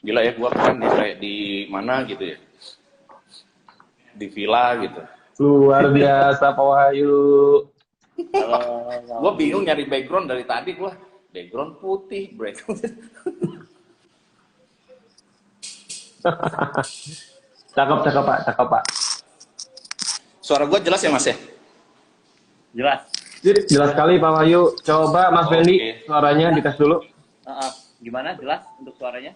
Gila ya, gua kan di mana gitu ya, di villa gitu. Luar biasa Pak Wahyu. Halo, Bang Gua Willy. bingung nyari background dari tadi, gua background putih, background. Cakep, cakep Pak, cakep Pak. Suara gua jelas ya Mas ya? Jelas. Sip, jelas sekali Pak Wahyu. Coba Mas Fendi, Oke. suaranya dites dulu. Gimana? Jelas untuk suaranya?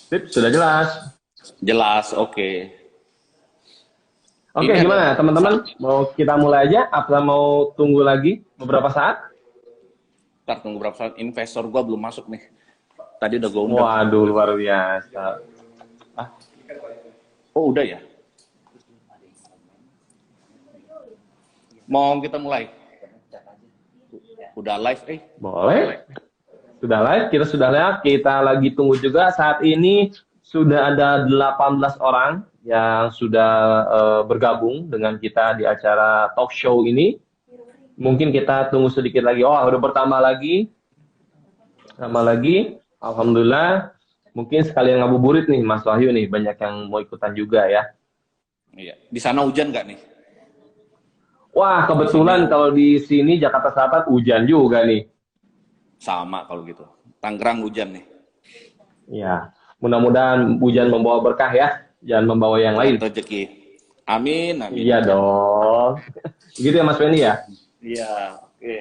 Sip, sudah jelas. Jelas, oke. Oke, Ini gimana ada teman-teman? Mau kita mulai aja? Apa mau tunggu lagi beberapa saat? Ntar tunggu berapa saat, investor gua belum masuk nih. Tadi udah gua undang. Waduh, luar biasa. Ah, oh udah ya? Mau kita mulai? Udah live, Boleh. Sudah live, kita sudah live. Kita lagi tunggu juga. Saat ini sudah ada 18 orang yang sudah bergabung dengan kita di acara talk show ini. Mungkin kita tunggu sedikit lagi. Oh, udah bertambah lagi. Tambah lagi. Alhamdulillah. Mungkin sekalian ngabuburit nih Mas Wahyu nih. Banyak yang mau ikutan juga ya. Iya. Di sana hujan nggak nih? Wah, kebetulan kalau di sini Jakarta Selatan hujan juga nih. Sama kalau gitu. Tangerang hujan nih. Ya, mudah-mudahan hujan membawa berkah ya. Jangan membawa yang lain. Rezeki. Amin, amin. Iya dong. Gitu ya Mas Fendi ya? Iya, oke.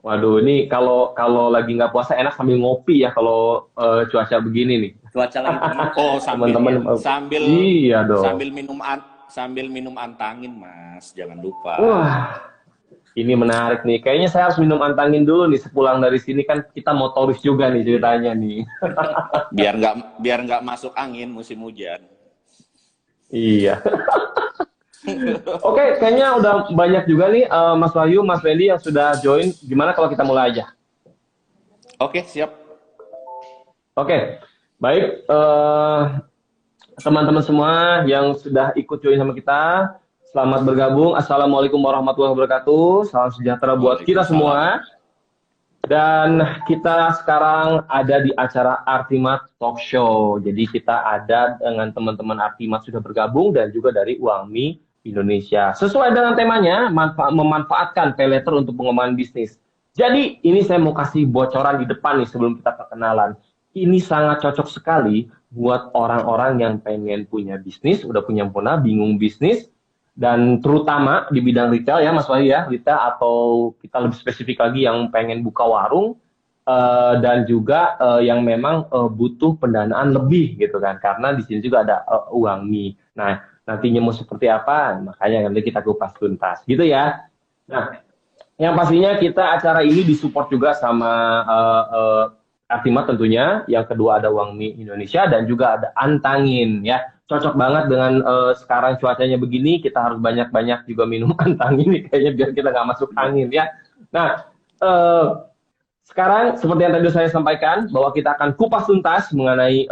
Waduh, ini kalau lagi nggak puasa enak sambil ngopi ya kalau cuaca begini nih. Cuaca lagi panas. Oh, sambil Teman-teman, sambil iya dong. sambil minum antangin, Mas. Jangan lupa. Wah, ini menarik nih. Kayaknya saya harus minum antangin dulu nih sepulang dari sini kan kita motoris juga nih ceritanya nih. Biar nggak masuk angin musim hujan. Iya. Oke, kayaknya udah banyak juga nih Mas Wahyu, Mas Fendi yang sudah join. Gimana kalau kita mulai aja? Oke, siap. Oke, baik. Teman-teman semua yang sudah ikut join sama kita, selamat bergabung. Assalamualaikum warahmatullahi wabarakatuh. Salam sejahtera buat kita semua. Dan kita sekarang ada di acara Artimat Talk Show. Jadi kita ada dengan teman-teman Artimat sudah bergabung dan juga dari Uangmi Indonesia. Sesuai dengan temanya, memanfaatkan paylater untuk pengembangan bisnis. Jadi ini saya mau kasih bocoran di depan nih sebelum kita perkenalan. Ini sangat cocok sekali buat orang-orang yang pengen punya bisnis, udah punya modal, bingung bisnis, dan terutama di bidang retail ya Mas Wahyu ya, retail atau kita lebih spesifik lagi yang pengen buka warung dan juga yang memang butuh pendanaan lebih gitu kan, karena di sini juga ada Uangmi. Nah, nantinya mau seperti apa, makanya nanti kita kupas tuntas gitu ya. Nah, yang pastinya kita acara ini disupport juga sama Artimat tentunya, yang kedua ada Uangmi Indonesia dan juga ada Antangin ya. Cocok banget dengan sekarang cuacanya begini, kita harus banyak-banyak juga minum Antangin nih kayaknya biar kita nggak masuk angin ya. Nah, sekarang seperti yang tadi saya sampaikan bahwa kita akan kupas tuntas mengenai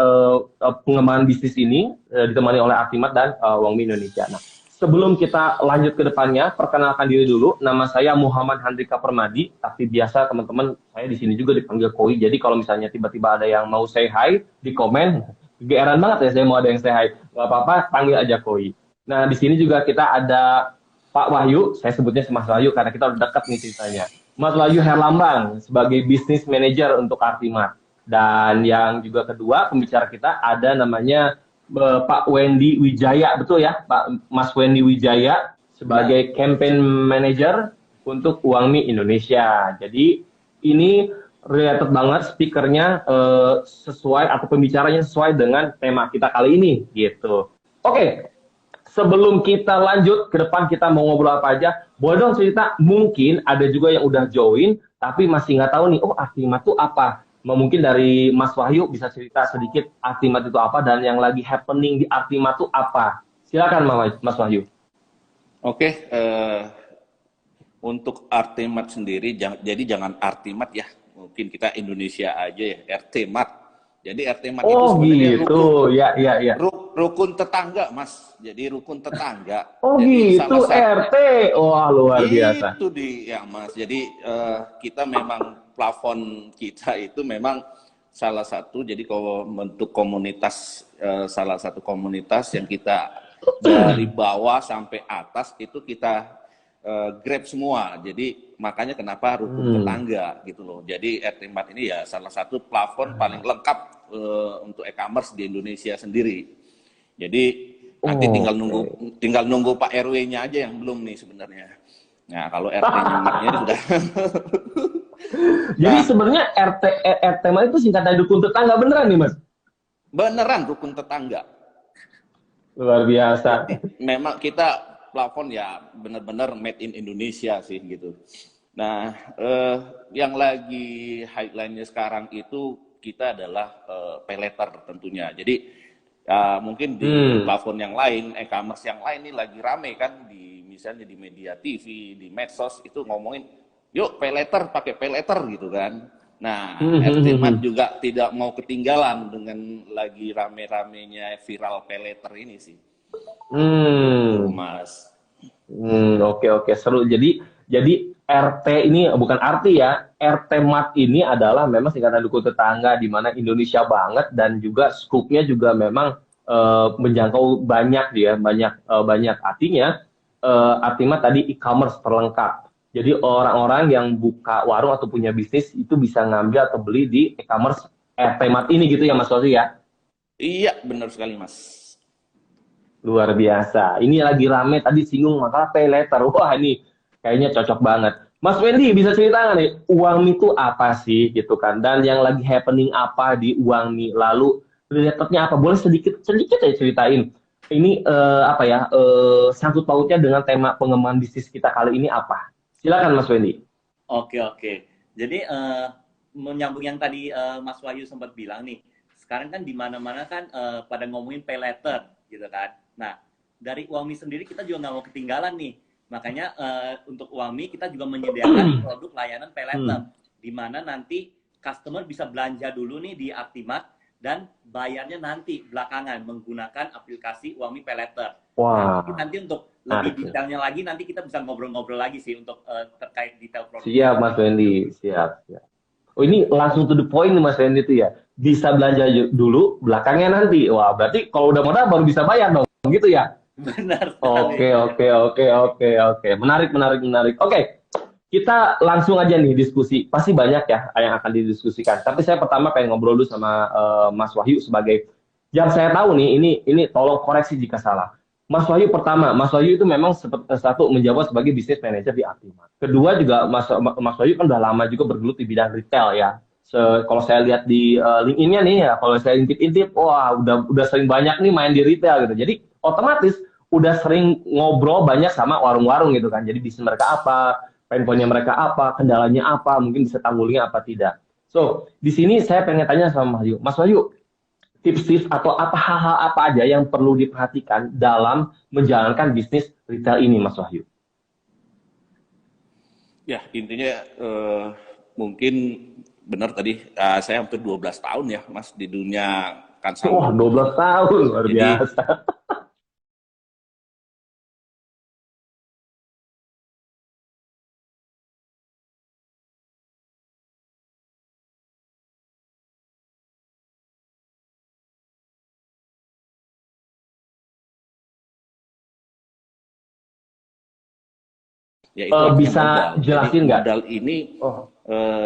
pengembangan bisnis ini ditemani oleh Artimat dan Uangmi Indonesia. Nah, sebelum kita lanjut ke depannya, perkenalkan diri dulu. Nama saya Muhammad Handrika Permadi, tapi biasa teman-teman saya di sini juga dipanggil Koi. Jadi kalau misalnya tiba-tiba ada yang mau say hi di komen, geeran banget ya saya mau ada yang say hi. Gak apa-apa, panggil aja Koi. Nah, di sini juga kita ada Pak Wahyu, saya sebutnya Mas Wahyu karena kita udah dekat nih ceritanya. Mas Wahyu Herlambang sebagai Business Manager untuk Artimat. Dan yang juga kedua pembicara kita ada namanya Pak Wendy Wijaya, betul ya, Pak Mas Wendy Wijaya sebagai Campaign Manager untuk Uangmi Indonesia. Jadi ini related banget speakernya sesuai atau pembicaranya sesuai dengan tema kita kali ini gitu. Oke, sebelum kita lanjut ke depan kita mau ngobrol apa aja, boleh dong cerita, mungkin ada juga yang udah join tapi masih nggak tahu nih, oh Artimat itu apa? Mungkin dari Mas Wahyu bisa cerita sedikit Artimat itu apa dan yang lagi happening di Artimat itu apa? Silakan Mas Wahyu. Oke, untuk Artimat sendiri, jadi jangan Artimat ya. Mungkin kita Indonesia aja ya, Artimat. Jadi Artimat itu sebenarnya gitu, ya. Rukun tetangga, Mas. Jadi rukun tetangga. Oh jadi gitu, RT. Wah, luar biasa. Itu dia, Mas. Jadi kita memang plafon kita itu memang salah satu, jadi kalau bentuk komunitas, salah satu komunitas yang kita dari bawah sampai atas itu kita grab semua. Jadi makanya kenapa rukun tetangga gitu loh. Jadi RT Mart ini ya salah satu platform paling lengkap untuk e-commerce di Indonesia sendiri. Jadi nanti tinggal nunggu Pak RW-nya aja yang belum nih sebenarnya. Nah, kalau RT-nya Martnya sudah. Jadi sebenarnya RT Mart itu singkatan rukun tetangga beneran nih, Mas? Beneran rukun tetangga. Luar biasa. Jadi, memang kita platform ya benar-benar made in Indonesia sih gitu. Nah, yang lagi highlight-nya sekarang itu kita adalah pay letter tentunya. Jadi mungkin di platform yang lain, e-commerce yang lain ini lagi rame kan, misalnya di media TV, di medsos itu ngomongin, yuk pay letter, pakai pay letter gitu kan. Nah, RT Mart juga tidak mau ketinggalan dengan lagi rame-ramenya viral pay letter ini sih. Mas. Oke, seru. Jadi RT ini bukan arti ya, RT Mart ini adalah memang singkatan rukun tetangga di mana Indonesia banget dan juga skupnya juga memang menjangkau banyak dia, banyak artinya. Artinya tadi e-commerce perlengkap. Jadi orang-orang yang buka warung atau punya bisnis itu bisa ngambil atau beli di e-commerce RT Mart ini gitu ya Mas Rosi ya? Iya, benar sekali Mas. Luar biasa. Ini lagi rame tadi singgung masalah pay letter. Wah ini kayaknya cocok banget. Mas Wendy bisa cerita nggak nih Uangmi itu apa sih gitu kan? Dan yang lagi happening apa di Uangmi? Lalu related-nya apa? Boleh sedikit ya ceritain. Ini sangkut pautnya dengan tema pengembangan bisnis kita kali ini apa? Silakan Mas Wendy. Oke. Jadi menyambung yang tadi Mas Wahyu sempat bilang nih, sekarang kan di mana-mana kan pada ngomongin pay letter gitu kan. Nah, dari Uangmi sendiri kita juga nggak mau ketinggalan nih. Makanya untuk Uangmi kita juga menyediakan produk layanan pay letter, di mana nanti customer bisa belanja dulu nih di Artimat dan bayarnya nanti belakangan menggunakan aplikasi Uangmi Pay Letter. Wah. Nah, nanti untuk lebih detailnya lagi nanti kita bisa ngobrol-ngobrol lagi sih untuk terkait detail produk. Siap Mas Wendy, siap. Oh ini langsung to the point nih Mas Wendy itu ya. Bisa belanja dulu, belakangnya nanti. Wah, berarti kalau udah modal baru bisa bayar dong. Gitu ya? Benar. Oke. Menarik. Oke, kita langsung aja nih diskusi. Pasti banyak ya yang akan didiskusikan. Tapi saya pertama pengen ngobrol dulu sama Mas Wahyu sebagai yang saya tahu nih. Ini tolong koreksi jika salah. Mas Wahyu itu memang satu menjabat sebagai business manager di Artimat. Kedua juga Mas Wahyu kan udah lama juga bergelut di bidang retail ya. Kalau saya lihat di LinkedIn-nya nih ya, kalau saya intip-intip, wah udah sering banyak nih main di retail gitu. Jadi otomatis udah sering ngobrol banyak sama warung-warung gitu kan. Jadi bisnis mereka apa, pain point-nya mereka apa, kendalanya apa, mungkin bisa tanggulinya apa tidak. So, di sini saya pengen tanya sama Mas Wahyu. Mas Wahyu, tips-tips atau hal-hal apa aja yang perlu diperhatikan dalam menjalankan bisnis retail ini, Mas Wahyu? Ya, intinya mungkin benar tadi, saya hampir 12 tahun ya, Mas, di dunia konsultan. Wah, 12 tahun, luar biasa. Ya, itu bisa modal. jelasin nggak? Modal ini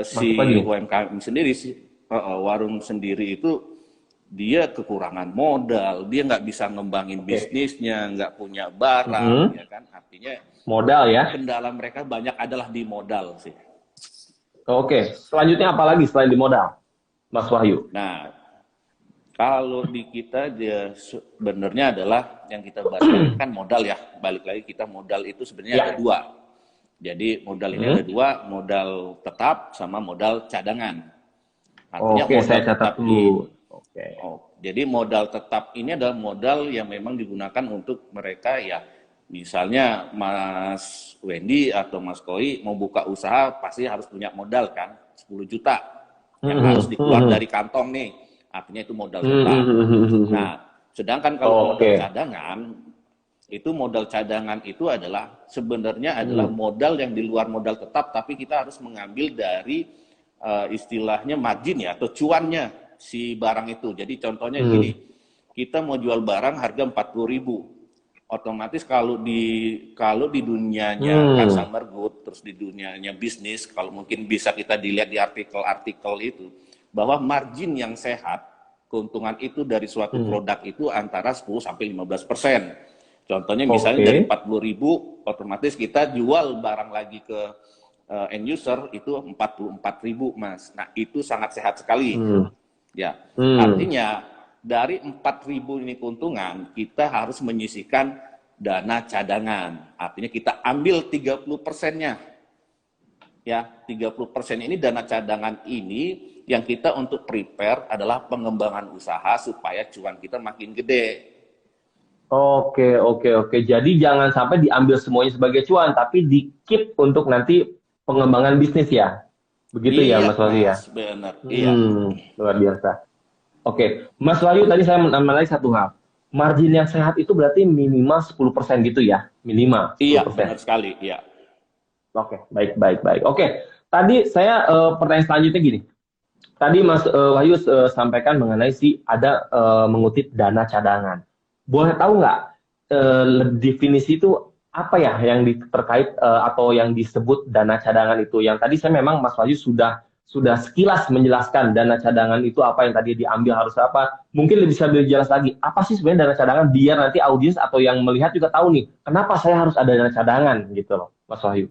si UMKM sendiri, warung sendiri itu dia kekurangan modal, dia nggak bisa ngembangin bisnisnya, nggak punya barang, ya kan? Artinya modal ya. Kendala mereka banyak adalah di modal sih. Oke, selanjutnya apa lagi selain di modal, Mas Wahyu? Nah, kalau di kita dia sebenarnya adalah yang kita bahas kan modal ya. Balik lagi kita modal itu sebenarnya ada dua. Jadi modal ini ada dua, modal tetap sama modal cadangan. Artinya Oke, saya catat dulu. Oke. Jadi modal tetap ini adalah modal yang memang digunakan untuk mereka ya. Misalnya Mas Wendy atau Mas Koi mau buka usaha pasti harus punya modal kan, 10 juta yang harus dikeluar dari kantong nih. Artinya itu modal tetap. Nah, sedangkan kalau modal cadangan, itu modal cadangan itu adalah sebenarnya adalah modal yang di luar modal tetap, tapi kita harus mengambil dari istilahnya margin ya atau cuannya si barang itu. Jadi contohnya gini, kita mau jual barang harga 40.000, otomatis kalau di dunianya consumer good, terus di dunianya bisnis, kalau mungkin bisa kita dilihat di artikel-artikel itu, bahwa margin yang sehat, keuntungan itu dari suatu produk itu antara 10 sampai 15%. Contohnya misalnya dari 40.000, otomatis kita jual barang lagi ke end user itu 44.000, Mas. Nah, itu sangat sehat sekali. Ya. Artinya dari 4.000 ini keuntungan, kita harus menyisihkan dana cadangan. Artinya kita ambil 30%-nya. Ya, 30% ini dana cadangan ini yang kita untuk prepare adalah pengembangan usaha supaya cuan kita makin gede. Oke. Jadi jangan sampai diambil semuanya sebagai cuan, tapi di-keep untuk nanti pengembangan bisnis ya. Begitu ya, Iya, Mas Wahyu ya? Mas, benar. Iya. Luar biasa. Oke, Mas Wahyu tadi saya menambah lagi satu hal. Margin yang sehat itu berarti minimal 10% gitu ya? Minimal Iya, 10%. benar sekali. Iya. Oke, baik. Oke, tadi saya pertanyaan selanjutnya gini. Tadi Mas Wahyu sampaikan mengenai ada mengutip dana cadangan. Boleh tahu nggak definisi itu apa ya yang terkait atau yang disebut dana cadangan itu? Yang tadi saya memang Mas Wahyu sudah sekilas menjelaskan dana cadangan itu apa yang tadi diambil harus apa. Mungkin bisa lebih jelas lagi. Apa sih sebenarnya dana cadangan biar nanti audiens atau yang melihat juga tahu nih, kenapa saya harus ada dana cadangan gitu loh, Mas Wahyu.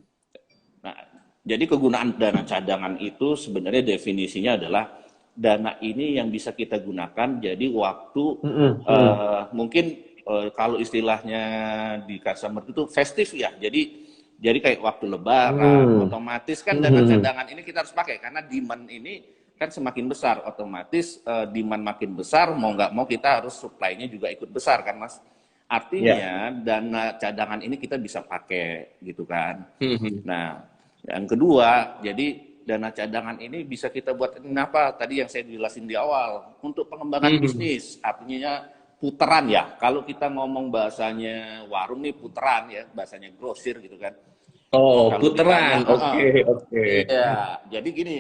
Nah, jadi kegunaan dana cadangan itu sebenarnya definisinya adalah dana ini yang bisa kita gunakan jadi waktu mungkin kalau istilahnya di customer itu festif ya. Jadi kayak waktu lebaran, otomatis kan dana cadangan ini kita harus pakai karena demand ini kan semakin besar, otomatis demand makin besar, mau nggak mau kita harus supply-nya juga ikut besar kan, Mas. Artinya dana cadangan ini kita bisa pakai gitu kan. Nah, yang kedua, jadi dana cadangan ini bisa kita buat kenapa tadi yang saya jelasin di awal untuk pengembangan bisnis, artinya putaran ya. Kalau kita ngomong bahasanya warung nih putaran ya, bahasanya grosir gitu kan. Oh, Kalau ditanya, puteran. Oke. iya. Jadi gini,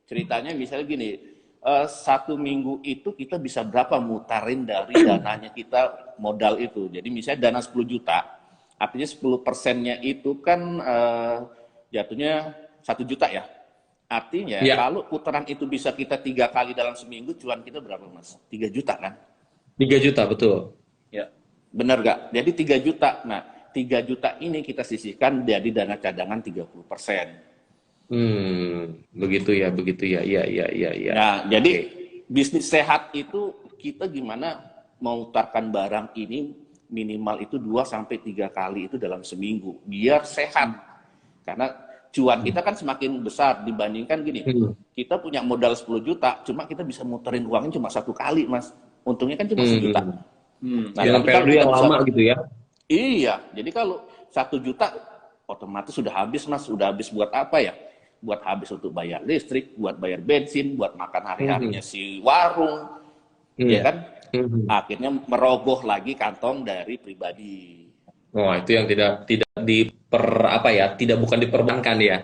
ceritanya misalnya gini, 1 minggu itu kita bisa berapa mutarin dari dananya kita modal itu. Jadi misalnya dana 10 juta, artinya 10%-nya itu kan jatuhnya 1 juta ya. Artinya Ya, kalau putaran itu bisa kita 3 kali dalam seminggu, cuan kita berapa, Mas? 3 juta kan? 3 juta betul. Ya, benar gak? Jadi 3 juta. Nah, 3 juta ini kita sisihkan dari dana cadangan 30%. Begitu ya. Iya. Nah, jadi Oke. bisnis sehat itu kita gimana memutarkan barang ini minimal itu 2 sampai 3 kali itu dalam seminggu biar sehat. Karena cuan kita kan semakin besar dibandingkan gini. Kita punya modal 10 juta, cuma kita bisa muterin uangnya cuma 1 kali, Mas. Untungnya kan cuma 1 juta. Nah, Dengan tapi kalau periode kita yang bisa, lama gitu ya. iya, jadi kalau 1 juta otomatis sudah habis, Mas. Sudah habis buat apa ya? Buat habis untuk bayar listrik, buat bayar bensin, buat makan hari-harinya si warung, ya Hmm. kan? Akhirnya merogoh lagi kantong dari pribadi. Oh, itu yang tidak tidak bukan diperbankan ya.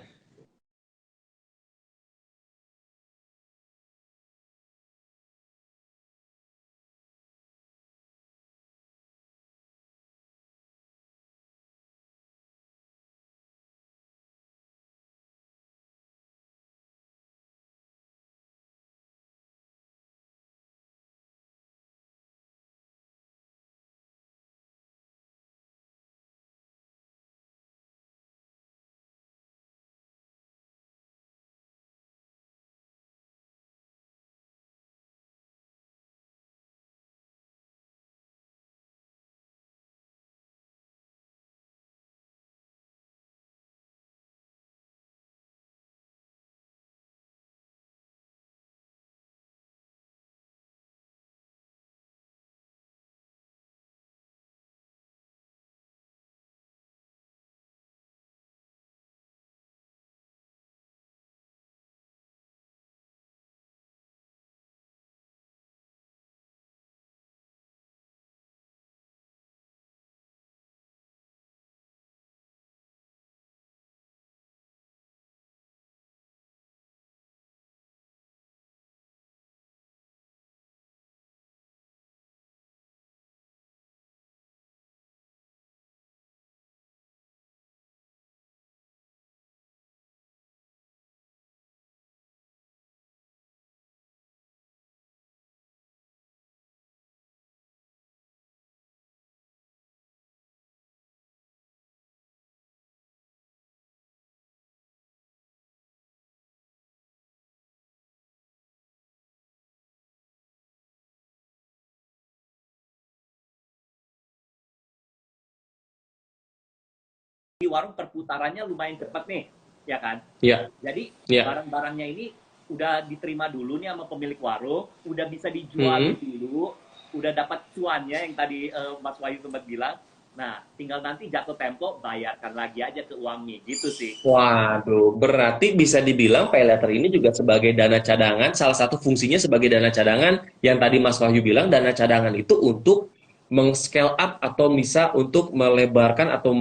warung perputarannya lumayan cepat nih, ya kan? Iya. Jadi Iya. barang-barangnya ini udah diterima dulu nih sama pemilik warung, udah bisa dijual dulu, udah dapat cuannya yang tadi Mas Wahyu sempat bilang. Nah, tinggal nanti jatuh tempo bayarkan lagi aja ke Uangmi, gitu sih. Waduh, berarti bisa dibilang pay letter ini juga sebagai dana cadangan, salah satu fungsinya sebagai dana cadangan yang tadi Mas Wahyu bilang, dana cadangan itu untuk meng-scale up atau bisa untuk melebarkan atau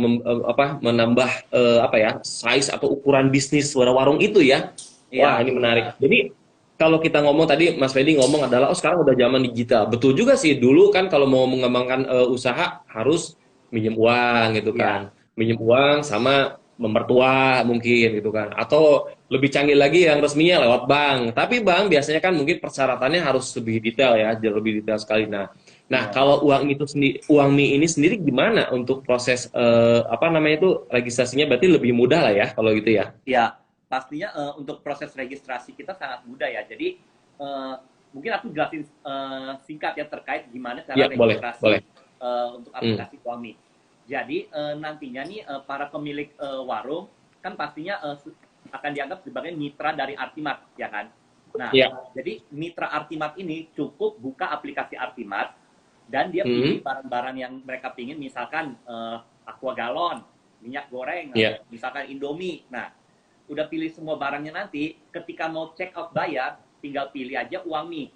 menambah apa ya, size atau ukuran bisnis warung itu ya. Wah, Iya, ini menarik. Jadi kalau kita ngomong tadi Mas Fendi ngomong adalah oh sekarang udah zaman digital. Betul juga sih, dulu kan kalau mau mengembangkan usaha harus minjem uang gitu iya, kan. Minjem uang sama mempertua mungkin gitu kan. Atau lebih canggih lagi yang resminya lewat bank. Tapi bank biasanya kan mungkin persyaratannya harus lebih detail ya, jauh lebih detail sekali. Nah, iya. kalau uang itu sendiri, uang mie ini sendiri gimana untuk proses apa namanya itu registrasinya berarti lebih mudah lah ya kalau gitu ya. Ya, pastinya untuk proses registrasi kita sangat mudah ya. Jadi mungkin aku jelasin singkat ya terkait gimana cara Iya, boleh, registrasi boleh. untuk Hmm. aplikasi Kuami. Jadi nantinya nih para pemilik warung kan pastinya akan dianggap sebagai mitra dari Artimat, ya kan? Nah, Iya. jadi mitra Artimat ini cukup buka aplikasi Artimat dan dia Hmm. pilih barang-barang yang mereka pingin, misalkan aqua galon, minyak goreng, Iya. misalkan Indomie. Nah, udah pilih semua barangnya nanti, ketika mau check out bayar, tinggal pilih aja uang mie.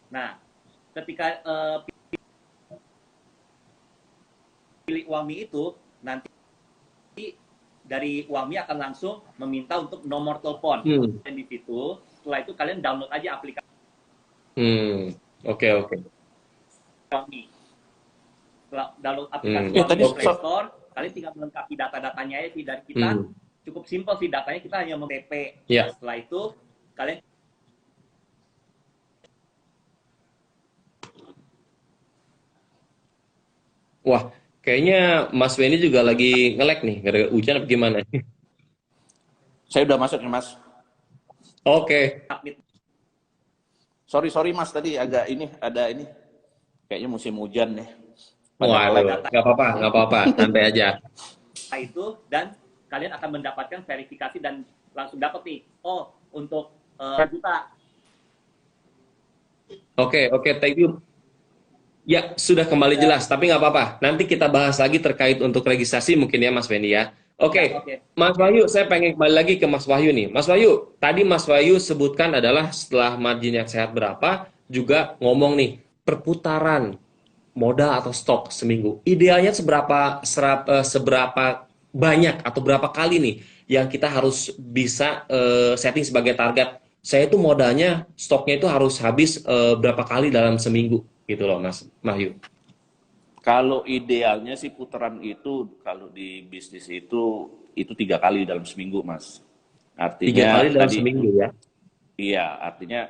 Nah, ketika pilih uang mie itu, nanti dari uang mie akan langsung meminta untuk nomor telepon. Hmm. Dan di situ, setelah itu kalian download aja aplikasi Hmm. Oke, oke. uang mie. Setelah download aplikasi Hmm. Ya uang tadi mie di Play Store, kalian tinggal melengkapi data-datanya aja sih dari kita. Hmm. Cukup simpel sih datanya, kita hanya mem-TP. Ya. Setelah itu, kalian Wah, kayaknya Mas Wendy juga lagi nge-lag nih, gara-gara hujan apa gimana? Saya udah masuk nih Mas. Oke. submit. Sorry Mas, tadi agak ini, ada ini. Kayaknya musim hujan nih. Pada Waduh, nge-lag. nggak apa-apa, santai aja. Itu dan kalian akan mendapatkan verifikasi dan langsung dapat nih, oh untuk juta. Oke, oke, thank you. Ya, sudah kembali jelas, tapi nggak apa-apa. Nanti kita bahas lagi terkait untuk registrasi mungkin ya Mas Wendy ya. Oke, Ya, oke. Mas Wahyu, saya pengen kembali lagi ke Mas Wahyu nih. Mas Wahyu, tadi Mas Wahyu sebutkan adalah setelah margin yang sehat berapa, juga ngomong nih, perputaran modal atau stok seminggu. Idealnya seberapa banyak atau berapa kali nih yang kita harus bisa setting sebagai target. Saya itu modalnya stoknya itu harus habis berapa kali dalam seminggu gitu loh Mas Wahyu. Kalau idealnya sih putaran itu kalau di bisnis itu 3 kali dalam seminggu, Mas. 3 kali Artinya dalam tadi seminggu ya. iya, artinya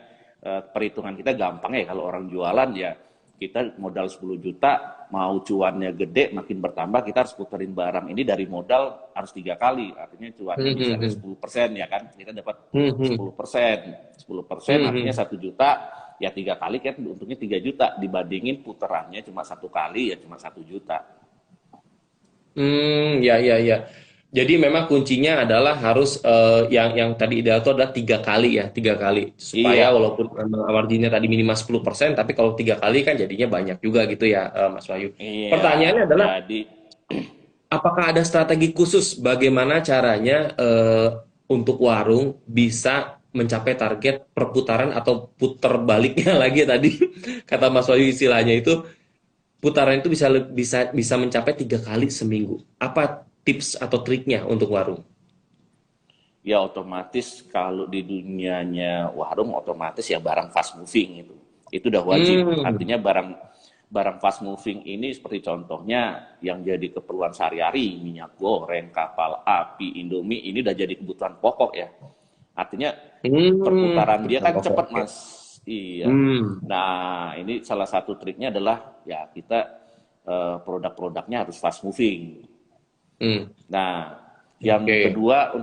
perhitungan kita gampang ya kalau orang jualan ya kita modal 10 juta, mau cuannya gede makin bertambah kita harus puterin barang ini dari modal harus 3 kali, artinya cuannya bisa 10% ya kan, kita dapat 10%, 10% artinya 1 juta, ya 3 kali kan untungnya 3 juta dibandingin puterannya cuma 1 kali ya cuma 1 juta. Ya, ya, ya. Jadi memang kuncinya adalah harus yang tadi ideal itu adalah 3 kali ya, 3 kali supaya Iya, walaupun marginnya tadi minimal 10%, tapi kalau 3 kali kan jadinya banyak juga gitu ya, Mas Wahyu. iya, Pertanyaannya adalah jadi apakah ada strategi khusus bagaimana caranya untuk warung bisa mencapai target perputaran atau putar baliknya lagi tadi kata Mas Wahyu istilahnya itu putaran itu bisa mencapai 3 kali seminggu. Apa tips atau triknya untuk warung? ya otomatis kalau di dunianya warung otomatis ya barang fast moving itu udah wajib, Hmm. artinya barang barang fast moving ini seperti contohnya yang jadi keperluan sehari-hari minyak goreng, kapal api, Indomie ini udah jadi kebutuhan pokok ya, artinya perputaran dia Kebutuhan kan pokok. cepat Oke. Mas. Iya, Hmm. nah ini salah satu triknya adalah ya kita produk-produknya harus fast moving. Hmm. Nah, yang Oke. kedua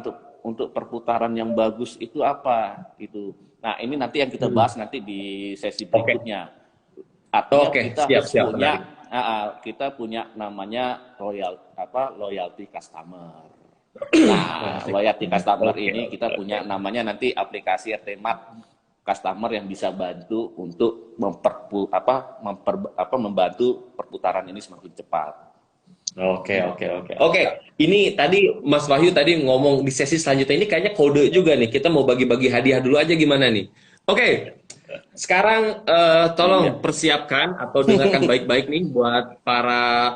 untuk perputaran yang bagus itu apa? Itu. Nah, ini nanti yang kita Hmm. bahas nanti di sesi Oke. berikutnya. Artinya Oke, kita siap, harus siap, punya menarik. kita punya namanya loyalty customer. Nah, loyalty customer ini kita punya namanya nanti aplikasi RT-Mart customer yang bisa bantu untuk membantu perputaran ini semakin cepat. Oke. Ini tadi Mas Wahyu tadi ngomong di sesi selanjutnya ini kayaknya kode juga nih. Kita mau bagi-bagi hadiah dulu aja gimana nih? Oke. Sekarang tolong persiapkan atau dengarkan baik-baik nih buat para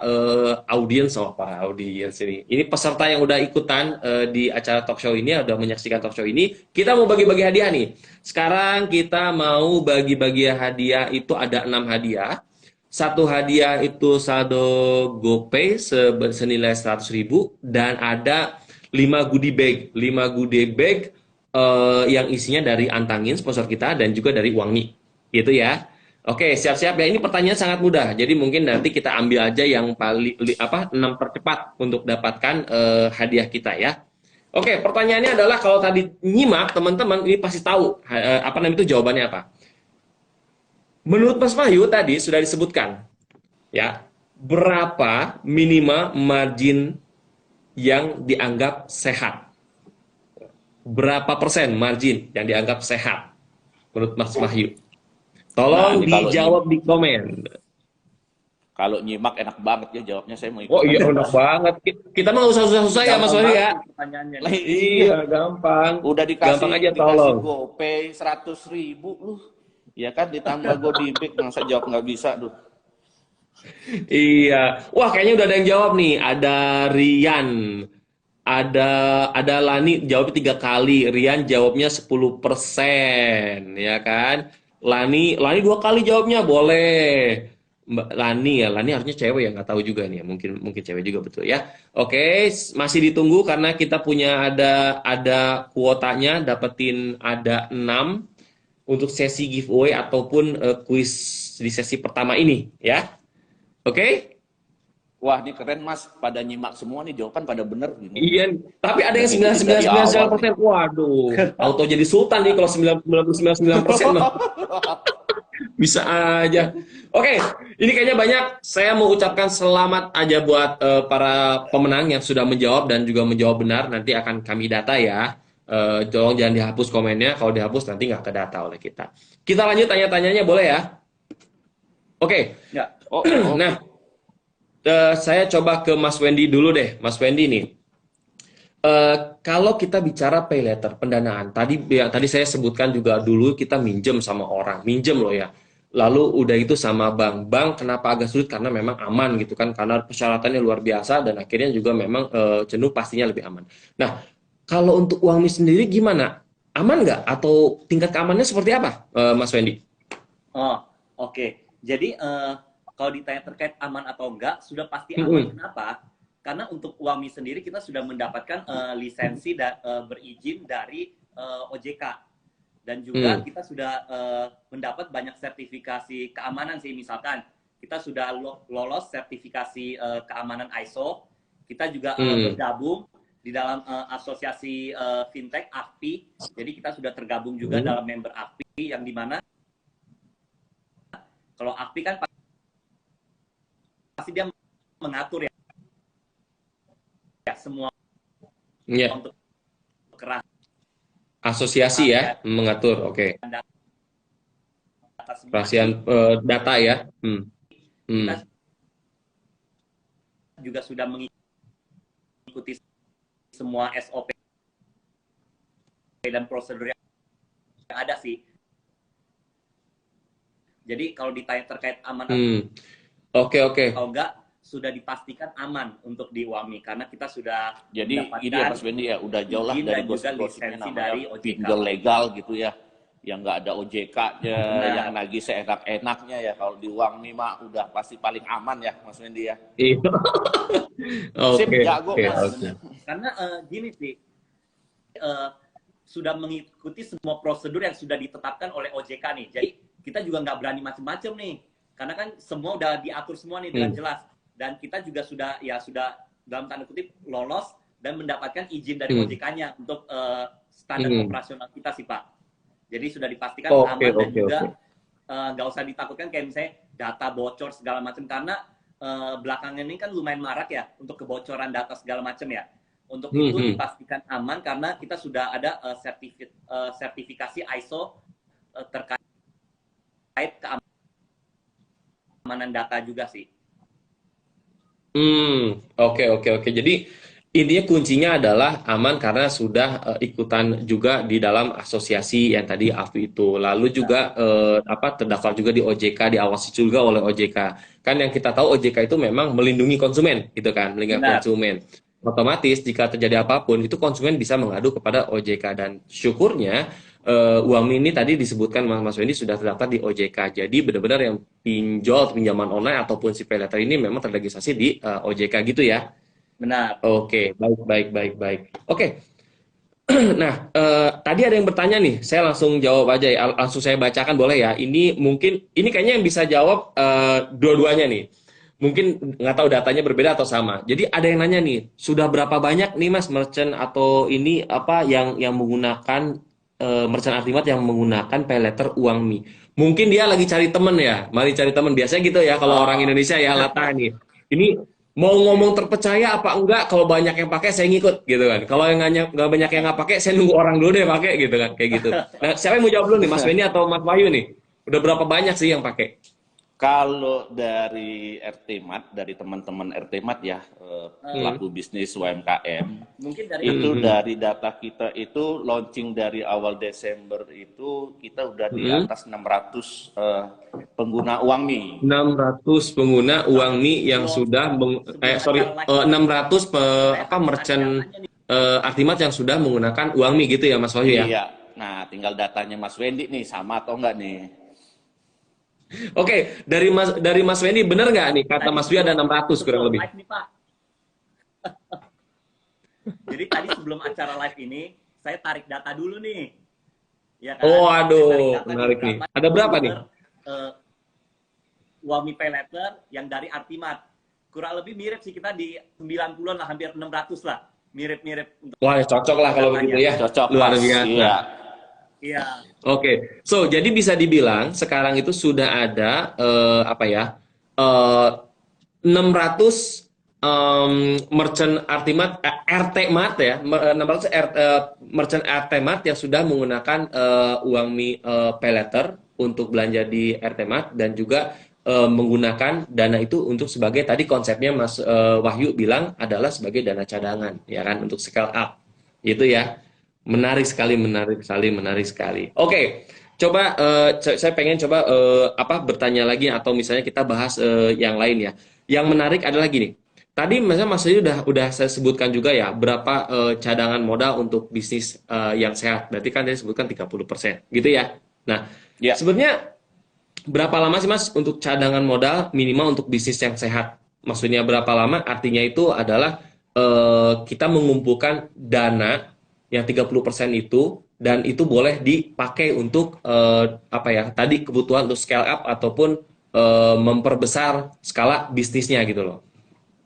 audiens ini. Ini peserta yang udah ikutan di acara talk show ini, udah menyaksikan talk show ini. Kita mau bagi-bagi hadiah nih. Sekarang kita mau bagi-bagi hadiah itu ada 6 hadiah. Satu hadiah itu saldo GoPay senilai 100.000 dan ada 5 goodie bag. 5 goodie bag yang isinya dari Antangin sponsor kita dan juga dari Wangi gitu ya. Oke, siap-siap ya. Ini pertanyaan sangat mudah, jadi mungkin nanti kita ambil aja yang paling 6 tercepat untuk dapatkan hadiah kita ya. Oke, pertanyaannya adalah kalau tadi nyimak teman-teman ini pasti tahu apa namanya itu jawabannya apa. Menurut Mas Wahyu tadi sudah disebutkan ya, berapa minimal margin yang dianggap sehat? Berapa persen margin yang dianggap sehat menurut Mas Wahyu? Tolong dijawab di komen. Kalau nyimak enak banget ya jawabnya, saya mau ikut. Oh iya, enak banget. Kita mah nggak usah susah-susah ya Mas Wahyu ya. Iya, gampang. Udah dikasih, gampang aja tolong. GoPay 100.000 lu. Ya kan ditambah Godibik, masa jawab nggak bisa tuh. Iya. Wah, kayaknya udah ada yang jawab nih. Ada Rian. Ada Lani jawabnya 3 kali, Rian jawabnya 10%, ya kan? Lani 2 kali jawabnya, boleh. Mbak Lani harusnya cewek ya, nggak tahu juga nih ya, mungkin cewek juga betul ya. Oke, masih ditunggu karena kita punya ada kuotanya, dapetin ada 6 untuk sesi giveaway ataupun quiz di sesi pertama ini ya. Oke? Wah, ini keren Mas, pada nyimak semua nih, jawaban pada bener gini. Iya, tapi ada yang 99%. Waduh, auto jadi sultan nih kalau 99% loh. Bisa aja. Oke, ini kayaknya banyak. Saya mau ucapkan selamat aja buat para pemenang yang sudah menjawab dan juga menjawab benar. Nanti akan kami data ya. Tolong jangan dihapus komennya. Kalau dihapus nanti nggak kedata oleh kita. Kita lanjut tanya-tanyanya, boleh ya? Oke. Ya. Nah, saya coba ke Mas Wendy dulu deh. Mas Wendy nih. Kalau kita bicara pay letter, pendanaan, tadi saya sebutkan juga dulu kita minjem sama orang, minjem loh ya. Lalu udah itu sama bank kenapa agak sulit? Karena memang aman gitu kan, karena persyaratannya luar biasa dan akhirnya juga memang cenderung pastinya lebih aman. Nah, kalau untuk Uangmi sendiri gimana? Aman nggak? Atau tingkat keamanannya seperti apa, Mas Wendy? Oh, oke. Jadi kalau ditanya terkait aman atau enggak, sudah pasti aman. Kenapa? Karena untuk Uangmi sendiri kita sudah mendapatkan lisensi dan berizin dari OJK. Dan juga kita sudah mendapat banyak sertifikasi keamanan sih. Misalkan kita sudah lolos sertifikasi keamanan ISO. Kita juga bergabung di dalam asosiasi fintech AFPI. Jadi kita sudah tergabung juga dalam member AFPI yang dimana kalau AFPI kan pasti dia mengatur ya semua untuk keras asosiasi ya mengatur, oke. Kerahasiaan data ya. Kita juga sudah mengikuti semua SOP dan prosedur yang ada sih. Jadi kalau ditanya terkait aman Oke. Kalau enggak, sudah dipastikan aman untuk di Uangmi karena kita sudah jadi ini ya Mas Wendy ya, udah jauh lah dari gosip-gosipnya namanya pinjol legal gitu ya, yang nggak ada OJK-nya, yang nagih seenak-enaknya ya. Kalau di Uangmi mah udah pasti paling aman ya Mas Wendy ya. Oke. Jago Mas. Karena gini sih, sudah mengikuti semua prosedur yang sudah ditetapkan oleh OJK nih. Jadi kita juga nggak berani macam-macam nih, karena kan semua udah diatur semua nih dengan jelas. Dan kita juga sudah dalam tanda kutip lolos dan mendapatkan izin dari OJK-nya untuk standar operasional kita sih Pak. Jadi sudah dipastikan aman dan juga nggak usah ditakutkan kayak misalnya data bocor segala macam, karena belakangan ini kan lumayan marak ya untuk kebocoran data segala macam ya. Untuk itu dipastikan aman karena kita sudah ada sertifikasi ISO terkait keamanan data juga sih. Oke. Jadi intinya kuncinya adalah aman karena sudah ikutan juga di dalam asosiasi yang tadi AFI itu. Lalu juga terdaftar juga di OJK, diawasi juga oleh OJK. Kan yang kita tahu OJK itu memang melindungi konsumen, gitu kan, melindungi konsumen. Otomatis jika terjadi apapun itu konsumen bisa mengadu kepada OJK dan syukurnya Uangmi ini tadi disebutkan Mas Wendy sudah terdaftar di OJK. Jadi benar-benar yang pinjaman online ataupun si paylater ini memang terregistrasi di OJK gitu ya. Benar. Oke, baik. Oke. Nah, tadi ada yang bertanya nih, saya langsung jawab aja ya, langsung saya bacakan boleh ya. Ini mungkin, ini kayaknya yang bisa jawab dua-duanya nih. Mungkin nggak tahu datanya berbeda atau sama. Jadi ada yang nanya nih, sudah berapa banyak nih Mas merchant atau ini apa yang menggunakan merchant Artimat yang menggunakan paylater Uangmi? Mungkin dia lagi cari temen ya, mari cari temen. Biasanya gitu ya kalau orang Indonesia ya, Lata nih. Ini mau ngomong terpercaya apa enggak, kalau banyak yang pakai saya ngikut gitu kan. Kalau yang nggak banyak yang nggak pakai, saya nunggu orang dulu deh pakai gitu kan, kayak gitu. Nah, siapa yang mau jawab dulu nih, Mas Wendy atau Mas Wahyu nih? Udah berapa banyak sih yang pakai? Kalau dari RTMart, dari teman-teman RTMart ya, pelaku bisnis UMKM, Mungkin dari itu dari data kita itu launching dari awal Desember itu kita udah di atas 600 pengguna Uangmi. 600 pengguna Uangmi yang sudah 600 merchant Artimat yang sudah menggunakan Uangmi gitu ya Mas Wahyu ya? Iya. Nah, tinggal datanya Mas Wendy nih sama atau enggak nih? Oke, dari Mas Wendy benar nggak nih kata Mas Wahyu ada 600 kurang lebih? Live nih, Pak. Jadi tadi sebelum acara live ini saya tarik data dulu nih. Ya kan? Oh, aduh, menarik nih. Ada berapa nih? Uangmi Paylater yang dari Artimat. Kurang lebih mirip sih, kita di 90-an lah, hampir 600 lah. Mirip-mirip. Wah, cocok lah kalau begitu ya. Cocok, luar Mas. biasa. Iya. Oke, so jadi bisa dibilang sekarang itu sudah ada 600 merchant Artimat, RTMart ya, 600 merchant RTMart yang sudah menggunakan Uangmi Paylater untuk belanja di RTMart dan juga menggunakan dana itu untuk sebagai tadi konsepnya Mas Wahyu bilang adalah sebagai dana cadangan ya kan untuk scale up itu ya. Menarik sekali. Oke, coba saya pengen coba bertanya lagi atau misalnya kita bahas yang lain ya. Yang menarik adalah gini. Tadi misalnya Mas Adi udah saya sebutkan juga ya berapa cadangan modal untuk bisnis yang sehat. Berarti kan tadi sebutkan 30%, gitu ya. Nah, sebenarnya berapa lama sih Mas untuk cadangan modal minimal untuk bisnis yang sehat? Maksudnya berapa lama? Artinya itu adalah kita mengumpulkan dana yang 30% itu dan itu boleh dipakai untuk tadi kebutuhan untuk scale up ataupun memperbesar skala bisnisnya gitu loh.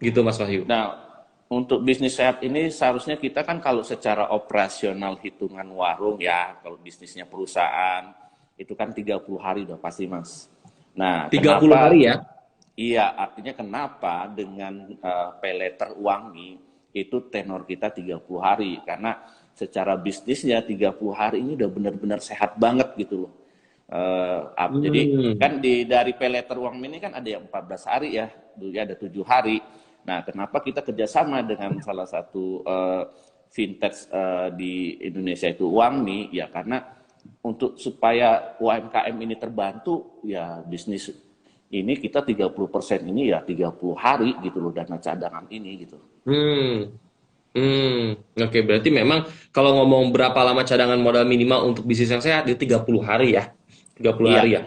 Gitu Mas Wahyu. Nah, untuk bisnis sehat ini seharusnya kita kan kalau secara operasional hitungan warung ya, kalau bisnisnya perusahaan itu kan 30 hari udah pasti Mas. Nah, 30 hari ya? Iya, artinya kenapa dengan paylater Uangmi itu tenor kita 30 hari karena secara bisnisnya 30 hari ini udah benar-benar sehat banget gitu loh. Jadi kan dari paylater Uangmi ini kan ada yang 14 hari ya, dulu ada 7 hari. Nah, kenapa kita kerjasama dengan salah satu vintage di Indonesia itu Uangmi? Ya karena untuk supaya UMKM ini terbantu, ya bisnis ini kita 30% ini ya 30 hari gitu loh dana cadangan ini gitu. Oke, berarti memang kalau ngomong berapa lama cadangan modal minimal untuk bisnis yang sehat itu 30 hari ya. 30 hari ya.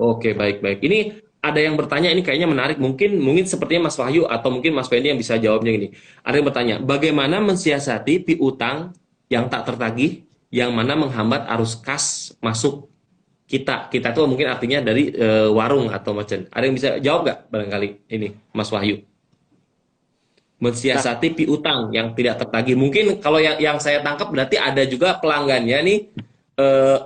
Oke, baik. Ini ada yang bertanya, ini kayaknya menarik. Mungkin sepertinya Mas Wahyu atau mungkin Mas Wendy yang bisa jawabnya gini. Ada yang bertanya, bagaimana mensiasati piutang yang tak tertagih yang mana menghambat arus kas masuk kita itu mungkin artinya dari warung atau merchant. Ada yang bisa jawab nggak barangkali ini Mas Wahyu? Mensiasati piutang yang tidak tertagih. Mungkin kalau yang saya tangkap berarti ada juga pelanggannya nih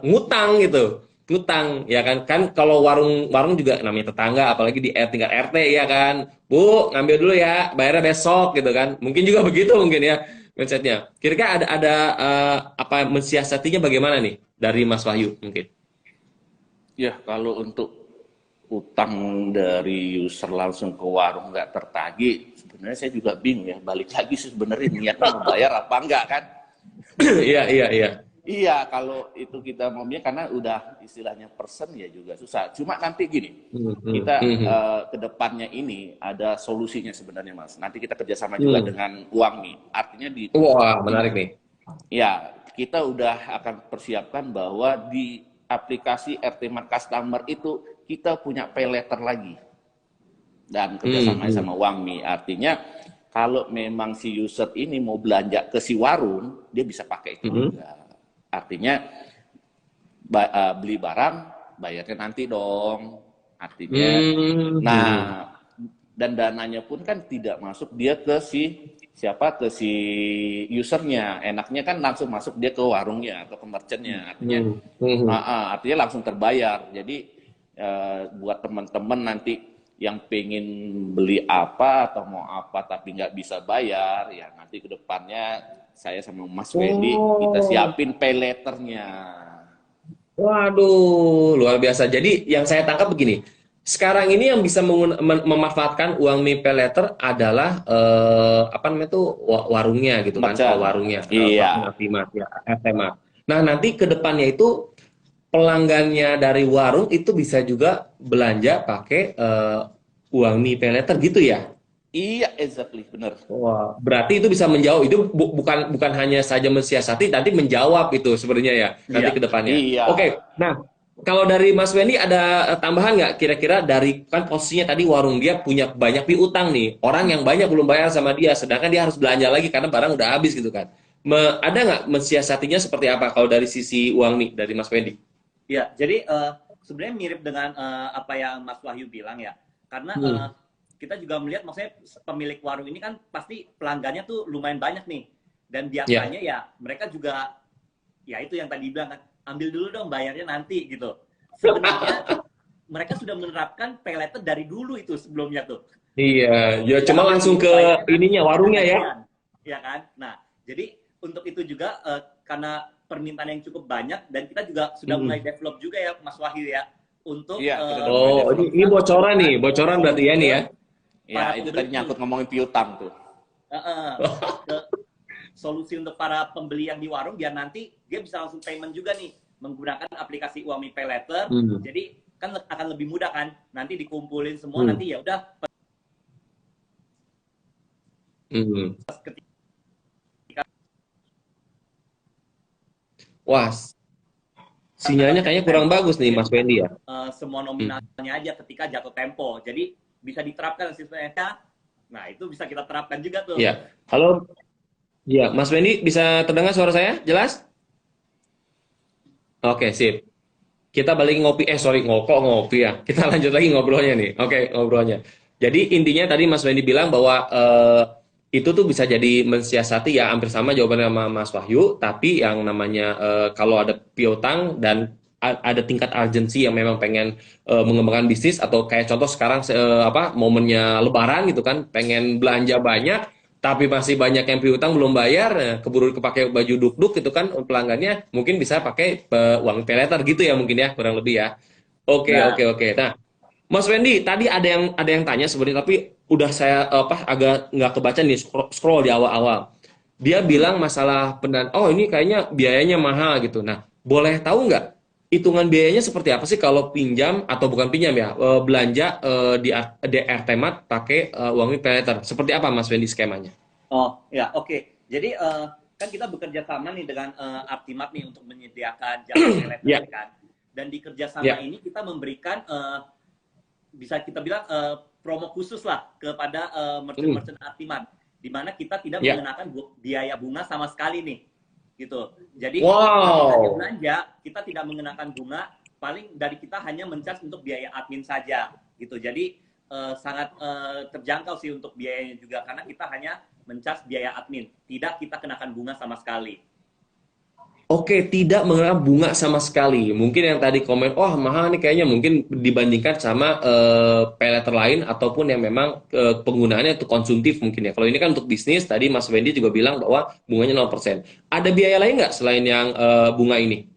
ngutang gitu. piutang, ya kan? Kan kalau warung juga namanya tetangga, apalagi di tingkat RT, ya kan? Bu, ngambil dulu ya, bayarnya besok gitu kan? Mungkin juga begitu mungkin ya mindsetnya. Kira-kira ada apa mensiasatinya bagaimana nih dari Mas Wahyu mungkin? Ya, kalau untuk utang dari user langsung ke warung nggak tertagih, sebenarnya saya juga bingung ya. Balik lagi sih sebenarnya niatnya mau bayar apa enggak kan? Iya, iya, iya. Iya, kalau itu kita maunya karena udah istilahnya persen ya juga susah. Cuma nanti gini, Hmm, hmm, kita hmm, hmm. ke depannya ini ada solusinya sebenarnya Mas. Nanti kita kerjasama juga Hmm. dengan Uangmi. Artinya Wah, menarik nih. ya kita udah akan persiapkan bahwa di aplikasi RT Mart Customer itu kita punya pay letter lagi dan Hmm, kerjasama hmm, sama Uangmi. Artinya kalau memang si user ini mau belanja ke si warung, dia bisa pakai itu hmm. juga. Artinya beli barang bayarnya nanti dong. Artinya, Hmm, nah hmm. dan dananya pun kan tidak masuk dia ke si siapa ke si usernya. Enaknya kan langsung masuk dia ke warungnya atau ke merchantnya. Artinya, Hmm, hmm. artinya langsung terbayar. Jadi buat teman-teman nanti yang pengen beli apa atau mau apa tapi nggak bisa bayar, ya nanti ke depannya saya sama Mas Wendy kita Oh, siapin pay letternya. waduh, luar biasa. Jadi yang saya tangkap begini, sekarang ini yang bisa memanfaatkan uang pay letter adalah apa namanya tuh warungnya gitu kan, Merchant. warungnya, Iya. Martimat ya, SMA. Nah nanti ke depannya itu pelanggannya dari warung itu bisa juga belanja pakai uang pay letter gitu ya. Iya, exactly, bener. Wah, berarti itu bisa menjawab itu bukan bukan hanya saja mensiasati, tapi menjawab itu sebenarnya ya nanti Iya. ke depannya. Iya. Oke, nah kalau dari Mas Wendy ada tambahan nggak kira-kira dari kan posisinya tadi warung dia punya banyak piutang nih, orang yang banyak belum bayar sama dia, sedangkan dia harus belanja lagi karena barang udah habis gitu kan. Ada nggak mensiasatinya seperti apa kalau dari sisi uang nih dari Mas Wendy? Iya, jadi sebenarnya mirip dengan apa yang Mas Wahyu bilang ya. Karena Hmm. kita juga melihat maksudnya pemilik warung ini kan pasti pelanggannya tuh lumayan banyak nih. Dan Ya. biasanya ya mereka juga ya itu yang tadi bilang kan, ambil dulu dong bayarnya nanti gitu. Sebenarnya mereka sudah menerapkan pay letter dari dulu itu sebelumnya tuh. Iya, ya cuma Ambil langsung dulu ke bayarnya nanti ininya kita warungnya ya. gajian, ya kan? Nah, jadi untuk itu juga karena permintaan yang cukup banyak dan kita juga sudah mulai Hmm. develop juga ya Mas Wahyu ya untuk Iya, kita udah mulai Oh, develop. ini bisa bocoran nih, memberikan bocoran berarti ya solusi nih ke ya. Ya, para itu tadi pembeli, nyangkut ngomongin piutang tuh. uh, ke solusi untuk para pembeli yang di warung biar nanti dia bisa langsung payment juga nih menggunakan aplikasi Uami Pay Later. Hmm. Jadi kan akan lebih mudah kan. Nanti dikumpulin semua Hmm. nanti ya udah Hmm. ketika Wah, sinyalnya kayaknya kurang tempo bagus nih dia Mas bisa Wendy ya. semua Hmm. nominalnya aja ketika jatuh tempo. Jadi bisa diterapkan sistemnya. Nah, itu bisa kita terapkan juga tuh. Ya, halo. Ya, Mas Wendy bisa terdengar suara saya? Jelas? Oke, sip. Kita balik ngopi. Sorry, ngopi ya. Kita lanjut lagi ngobrolnya nih. Oke, ngobrolnya. Jadi intinya tadi Mas Wendy bilang bahwa itu tuh bisa jadi mensiasati ya hampir sama jawabannya sama Mas Wahyu, tapi yang namanya kalau ada piutang dan ada tingkat urgensi yang memang pengen mengembangkan bisnis atau kayak contoh sekarang apa momennya Lebaran gitu kan, pengen belanja banyak tapi masih banyak yang piutang belum bayar, keburu kepake baju duk-duk gitu kan pelanggannya mungkin bisa pakai uang pay later gitu ya mungkin ya kurang lebih ya. Oke, Nah, oke, oke. Nah, Mas Wendy, tadi ada yang tanya sebenarnya tapi udah saya apa agak nggak kebaca nih scroll di awal-awal. Dia bilang masalah oh ini kayaknya biayanya mahal gitu. Nah, boleh tahu nggak hitungan biayanya seperti apa sih kalau pinjam atau bukan pinjam ya belanja di RT Mart pakai uang pay later? Seperti apa Mas Wendy skemanya? oh ya oke. Jadi kan kita bekerja sama nih dengan Artimat nih untuk menyediakan jasa pay later Ya, kan. Dan di kerjasama ya. ini kita memberikan bisa kita bilang promo khusus lah kepada Hmm, merchant-merchant Artimat, di mana kita tidak ya. mengenakan biaya bunga sama sekali nih, gitu. Jadi ketika dia Wow. belanja, kita tidak mengenakan bunga, paling dari kita hanya mencas untuk biaya admin saja, gitu. Jadi sangat terjangkau sih untuk biayanya juga, karena kita hanya mencas biaya admin, tidak kita kenakan bunga sama sekali. Oke, tidak mengenal bunga sama sekali. Mungkin yang tadi komen, oh mahal nih kayaknya mungkin dibandingkan sama pay letter lain ataupun yang memang penggunaannya untuk konsumtif mungkin ya. Kalau ini kan untuk bisnis, tadi Mas Wendy juga bilang bahwa bunganya 0%. Ada biaya lain nggak selain yang bunga ini?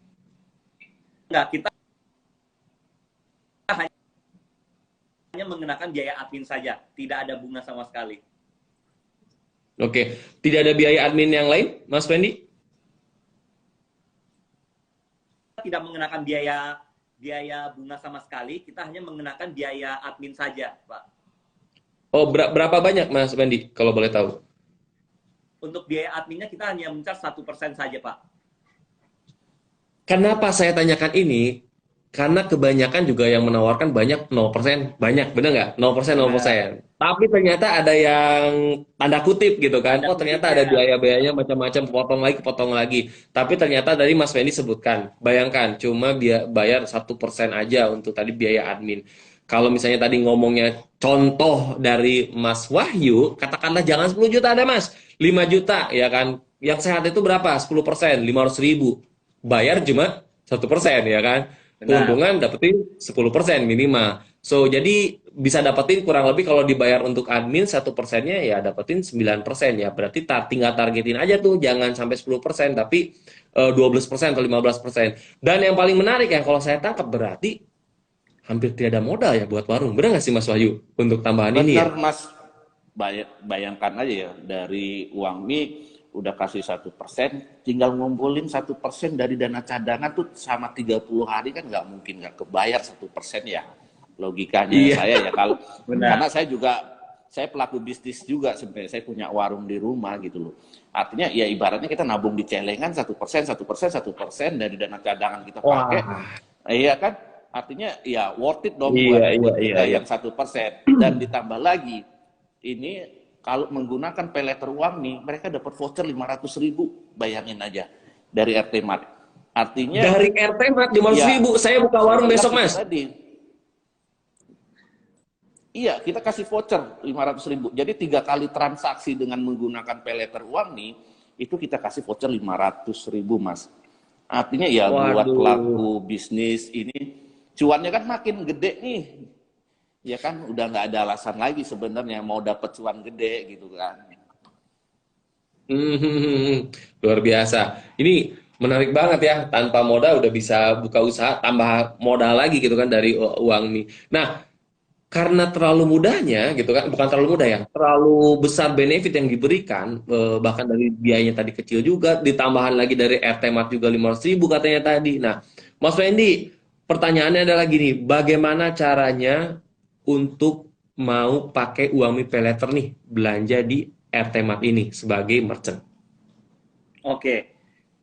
Enggak, kita hanya mengenakan biaya admin saja, tidak ada bunga sama sekali. Oke, tidak ada biaya admin yang lain, Mas Wendy? Tidak mengenakan biaya bunga sama sekali, kita hanya mengenakan biaya admin saja, Pak. Oh, berapa banyak Mas Wendy, kalau boleh tahu? Untuk biaya adminnya kita hanya men-charge 1% saja, Pak. Kenapa saya tanyakan ini? Karena kebanyakan juga yang menawarkan banyak 0%, banyak, bener nggak? 0%, 0%. Tapi ternyata ada yang tanda kutip gitu kan. Tanda Oh, ternyata kutipnya. ada biaya-biayanya macam-macam, potong lagi. Tapi ternyata dari Mas Wendy sebutkan, bayangkan cuma bayar 1% aja untuk tadi biaya admin. Kalau misalnya tadi ngomongnya contoh dari Mas Wahyu, katakanlah jangan 10 juta ada Mas, 5 juta ya kan. Yang sehat itu berapa? 10%, 500.000. Bayar cuma 1% ya kan. Benar. Keuntungan dapetin 10% minimal. So, jadi bisa dapetin kurang lebih kalau dibayar untuk admin 1%-nya ya dapetin 9% ya. Berarti tinggal targetin aja tuh, jangan sampai 10%, tapi 12% atau 15%. Dan yang paling menarik ya, kalau saya tangkap berarti hampir tidak ada modal ya buat warung. Benar nggak sih Mas Wahyu untuk tambahan ini ya? Benar Mas, bayangkan aja ya, dari uang mie udah kasih 1%, tinggal ngumpulin 1% dari dana cadangan tuh sama 30 hari kan nggak mungkin nggak kebayar 1% ya. Logikanya Iya. saya ya, kalau Benar. karena saya pelaku bisnis juga sebenarnya, saya punya warung di rumah gitu loh. Artinya ya ibaratnya kita nabung di celengan 1% dari dana cadangan kita pakai. Wah. Iya kan? Artinya ya worth it dong Iya, buat kita iya. yang 1%. Dan ditambah lagi, ini kalau menggunakan pay letter uang nih, mereka dapat voucher 500.000, bayangin aja, dari RT Mart. Artinya Dari RT Mat 500.000, saya buka warung besok Mas. Iya, kita kasih voucher 500.000. Jadi 3 kali transaksi dengan menggunakan pay letter uang nih, itu kita kasih voucher 500.000 Mas. Artinya ya buat Waduh. pelaku bisnis ini, cuannya kan makin gede nih. Ya kan, udah nggak ada alasan lagi sebenarnya mau dapat cuan gede gitu kan. Luar biasa. Ini menarik banget ya. Tanpa modal udah bisa buka usaha, tambah modal lagi gitu kan dari uang nih. Nah, karena terlalu mudahnya gitu kan, bukan terlalu mudah ya, terlalu besar benefit yang diberikan, bahkan dari biayanya tadi kecil juga, ditambahan lagi dari RT Mart juga 500.000 katanya tadi. Nah, Mas Wendy, pertanyaannya adalah gini, bagaimana caranya untuk mau pakai uang mie pay letter nih, belanja di RT Mart ini sebagai merchant? Oke.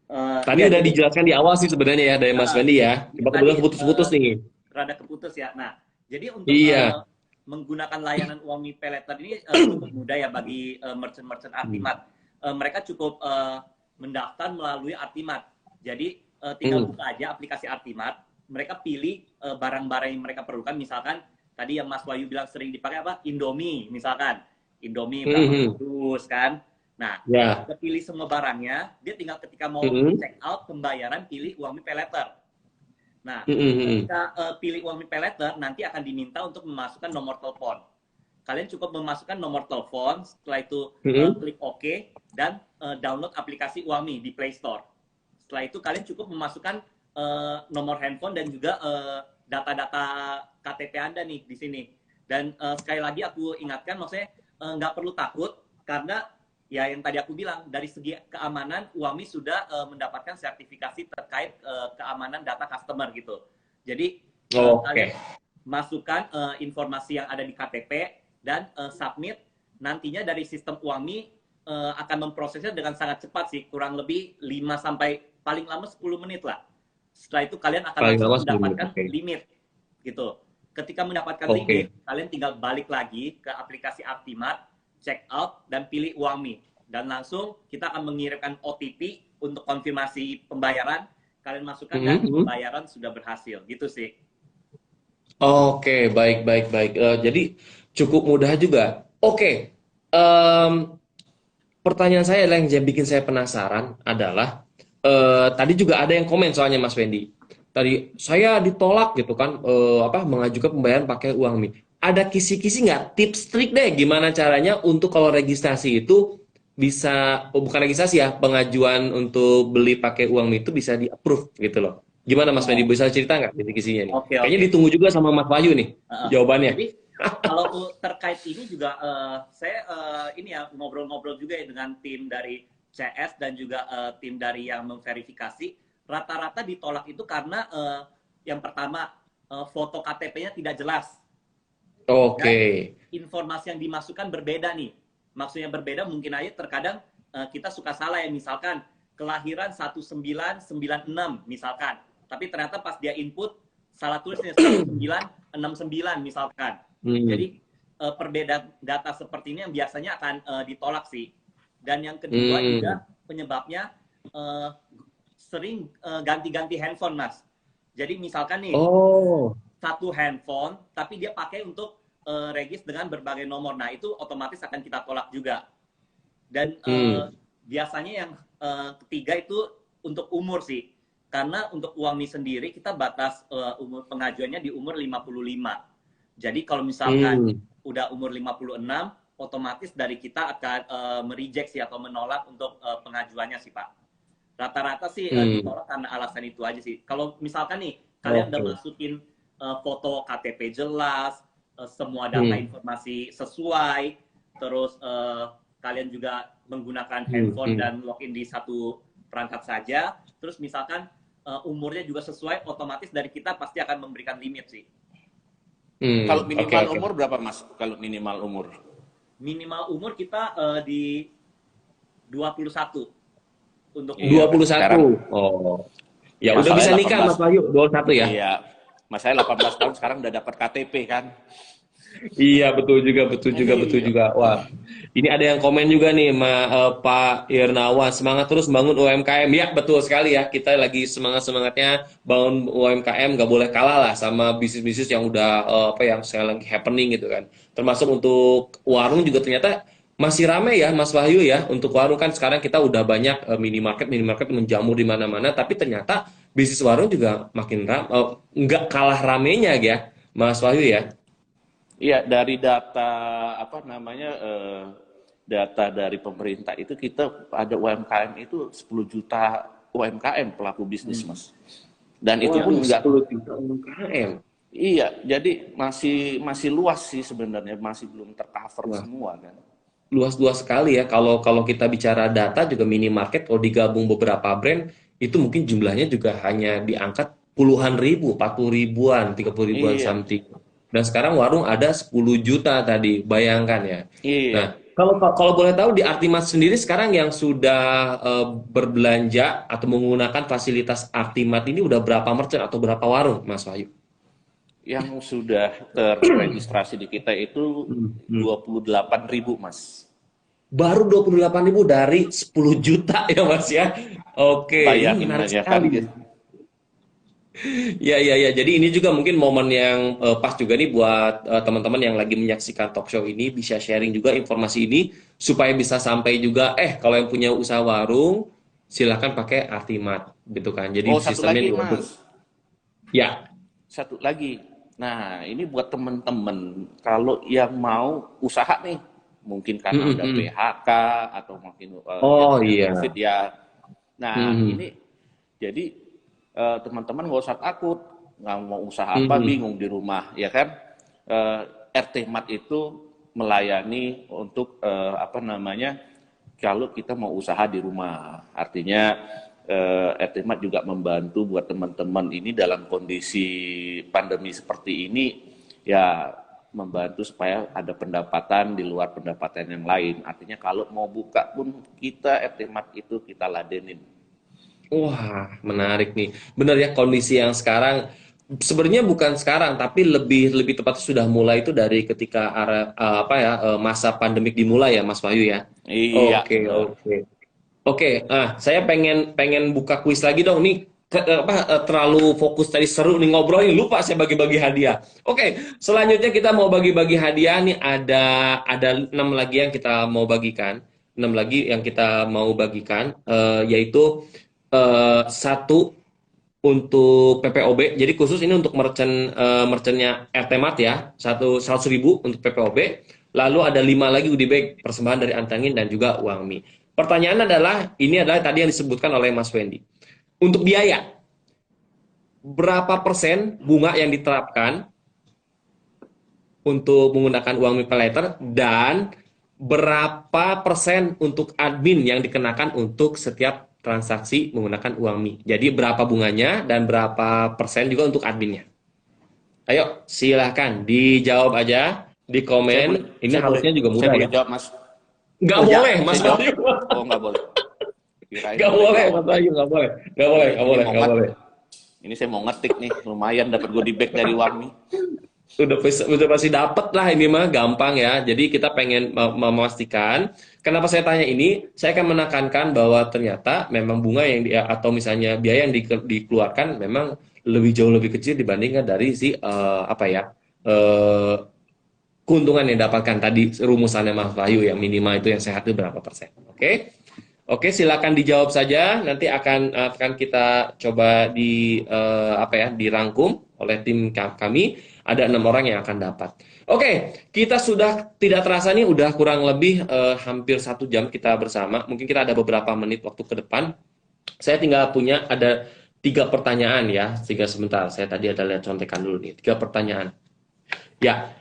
Tadi Ya, udah jadi dijelaskan di awal sih sebenarnya ya dari Mas Wendy ya. Coba kebetulan tadi keputus-putus nih. rada keputus ya. Nah, jadi untuk Iya. menggunakan layanan uang mie pay letter ini cukup mudah ya bagi merchant-merchant Artimat. Mereka cukup mendaftar melalui Artimat. Jadi tinggal buka aja aplikasi Artimat. Mereka pilih barang-barang yang mereka perlukan. Misalkan tadi yang Mas Wahyu bilang sering dipakai apa? Indomie, misalkan. Indomie berapa dus kan? Nah, Ya. kita pilih semua barangnya. Dia tinggal ketika mau check out pembayaran, pilih uang mie pay letter. Nah, ketika pilih uang mie pay letter, nanti akan diminta untuk memasukkan nomor telepon. Kalian cukup memasukkan nomor telepon, setelah itu klik OK, dan download aplikasi Uami di Play Store. Setelah itu kalian cukup memasukkan nomor handphone dan juga data-data KTP Anda nih di sini. Dan sekali lagi aku ingatkan, maksudnya nggak perlu takut, karena ya yang tadi aku bilang, dari segi keamanan, Uami sudah mendapatkan sertifikasi terkait keamanan data customer gitu. Jadi, kalian masukkan informasi yang ada di KTP dan submit, nantinya dari sistem Uami akan memprosesnya dengan sangat cepat sih, kurang lebih 5 sampai paling lama 10 menit lah. Setelah itu kalian akan langsung mendapatkan limit gitu. Ketika mendapatkan limit, kalian tinggal balik lagi ke aplikasi Artimat, check out, dan pilih Uami. Dan langsung kita akan mengirimkan OTP untuk konfirmasi pembayaran. Kalian masukkan dan pembayaran sudah berhasil. Gitu sih. Oke, baik. Jadi cukup mudah juga. Oke, pertanyaan saya yang bikin saya penasaran adalah tadi juga ada yang komen soalnya Mas Wendy. Tadi saya ditolak gitu kan, mengajukan pembayaran pakai uang Mi. Ada kisi-kisi nggak tips trik deh gimana caranya untuk kalau registrasi itu bisa, bukan registrasi ya, pengajuan untuk beli pakai uang Mi itu bisa di approve gitu loh. Gimana Mas Wendy, Oh, bisa cerita nggak kisi-kisinya nih? oke Kayaknya oke. ditunggu juga sama Mas Wahyu nih Heeh. jawabannya. Jadi kalau terkait ini juga saya ini ya ngobrol-ngobrol juga ya dengan tim dari CS dan juga tim dari yang memverifikasi. Rata-rata ditolak itu karena yang pertama foto KTP-nya tidak jelas Oke. dan informasi yang dimasukkan berbeda nih. Maksudnya berbeda mungkin aja terkadang kita suka salah ya, misalkan kelahiran 1996 misalkan. Tapi ternyata pas dia input salah tulisnya 1969 misalkan. Hmm. Jadi perbedaan data seperti ini yang biasanya akan ditolak sih. Dan yang kedua juga penyebabnya sering ganti-ganti handphone, Mas. Jadi misalkan nih Oh. satu handphone tapi dia pakai untuk regis dengan berbagai nomor. Nah, itu otomatis akan kita tolak juga. Dan biasanya yang ketiga itu untuk umur sih. Karena untuk UAMI sendiri kita batas umur pengajuannya di umur 55. Jadi kalau misalkan udah umur 56, otomatis dari kita akan mereject sih atau menolak untuk pengajuannya sih, Pak. Rata-rata sih ditolak karena alasan itu aja sih. Kalau misalkan nih kalian udah masukin foto KTP jelas, semua data informasi sesuai, terus kalian juga menggunakan handphone dan login di satu perangkat saja, terus misalkan umurnya juga sesuai, otomatis dari kita pasti akan memberikan limit sih. Kalau minimal umur berapa, Mas? Kalau minimal umur? Minimal umur kita di 21 untuk umur. 21. Sekarang. Oh. Ya Mas udah bisa saya nikah 18. Mas Wahyu, 21 ya? Iya. Mas saya 18 tahun sekarang udah dapat KTP kan. Iya, betul juga. Wah, ini ada yang komen juga nih, Pak Irnawan, semangat terus bangun UMKM. Ya, betul sekali ya. Kita lagi semangat-semangatnya bangun UMKM, nggak boleh kalah lah sama bisnis-bisnis yang udah yang saya lagi happening gitu kan. Termasuk untuk warung juga ternyata masih rame ya, Mas Wahyu ya. Untuk warung kan sekarang kita udah banyak minimarket menjamur di mana-mana, tapi ternyata bisnis warung juga makin nggak kalah ramenya ya, Mas Wahyu ya. Iya, dari data data dari pemerintah itu kita ada UMKM itu 10 juta UMKM pelaku bisnis, Mas. Dan itu pun enggak 10 juta UMKM. Iya, jadi masih luas sih sebenarnya, masih belum tercover semua kan. Luas-luas sekali ya. Kalau kita bicara data juga minimarket kalau digabung beberapa brand itu mungkin jumlahnya juga hanya diangkat puluhan ribu, 40 ribuan, 30 ribuan Iya. something. Dan sekarang warung ada 10 juta tadi, bayangkan ya. Iya. Nah, kalau boleh tahu di Artimat sendiri sekarang yang sudah berbelanja atau menggunakan fasilitas Artimat ini udah berapa merchant atau berapa warung, Mas Wahyu? Yang sudah terregistrasi di kita itu 28.000, Mas. Baru 28.000 dari 10 juta ya, Mas ya. Oke, ini Bayangin menarik aja kan. sekali. Ya. Jadi ini juga mungkin momen yang pas juga nih buat teman-teman yang lagi menyaksikan talk show ini bisa sharing juga informasi ini supaya bisa sampai juga kalau yang punya usaha warung silakan pakai Artimat gitu kan. Jadi Satu sistemnya lagi, juga Mas. Ya. Satu lagi. Nah, ini buat teman-teman kalau yang mau usaha nih, mungkin karena ada PHK atau mungkin iya. COVID ya. Nah, ini jadi teman-teman nggak usah takut, nggak mau usaha apa, bingung di rumah, ya kan? RT-Mat itu melayani untuk kalau kita mau usaha di rumah. Artinya RT-Mat juga membantu buat teman-teman ini dalam kondisi pandemi seperti ini, ya membantu supaya ada pendapatan di luar pendapatan yang lain. Artinya kalau mau buka pun kita RT-Mat itu kita ladenin. Wah, menarik nih. Benar ya, kondisi yang sekarang sebenarnya bukan sekarang tapi lebih tepatnya sudah mulai itu dari ketika masa pandemik dimulai ya, Mas Wahyu ya. Iya. Oke. Nah, saya pengen buka kuis lagi dong nih. Terlalu fokus tadi seru nih ngobrolin, lupa saya bagi-bagi hadiah. Oke, selanjutnya kita mau bagi-bagi hadiah nih, ada 6 lagi yang kita mau bagikan. 6 lagi yang kita mau bagikan yaitu satu untuk PPOB, jadi khusus ini untuk merchantnya RT Mart ya, 100.000 untuk PPOB, lalu ada 5 lagi goodie bag persembahan dari Antangin dan juga uang mie. Pertanyaan adalah, ini adalah tadi yang disebutkan oleh Mas Wendy. Untuk biaya, berapa persen bunga yang diterapkan untuk menggunakan uang mie pay later, dan berapa persen untuk admin yang dikenakan untuk setiap transaksi menggunakan uang mie. Jadi berapa bunganya dan berapa persen juga untuk adminnya. Ayo, silahkan dijawab aja di komen. Ini harusnya juga mudah saya ya. boleh jawab, Mas. Nggak Oh, boleh, ya, Mas Saya jawab. Wahyu. Oh, nggak boleh. Kirain Nggak boleh boleh, jawab. Mas Wahyu. Nggak boleh. Nggak boleh, nggak boleh, nggak boleh. Ini saya mau ngetik nih, lumayan dapat goodie bag dari Wami. Udah pasti dapat lah, ini mah gampang ya. Jadi kita pengen memastikan. Kenapa saya tanya ini? Saya akan menekankan bahwa ternyata memang bunga yang atau misalnya biaya yang dikeluarkan memang jauh lebih kecil dibandingkan dari si keuntungan yang dapatkan tadi, rumusannya Mas Wahyu yang minimal itu yang sehat itu berapa persen. Oke? Oke, silakan dijawab saja. Nanti akan kita coba dirangkum oleh tim kami. Ada 6 orang yang akan dapat. Oke, kita sudah tidak terasa nih, udah kurang lebih hampir 1 jam kita bersama. Mungkin kita ada beberapa menit waktu ke depan. Saya tinggal punya ada 3 pertanyaan ya. Sehingga sebentar, saya tadi ada lihat contekan dulu nih. 3 pertanyaan. Ya,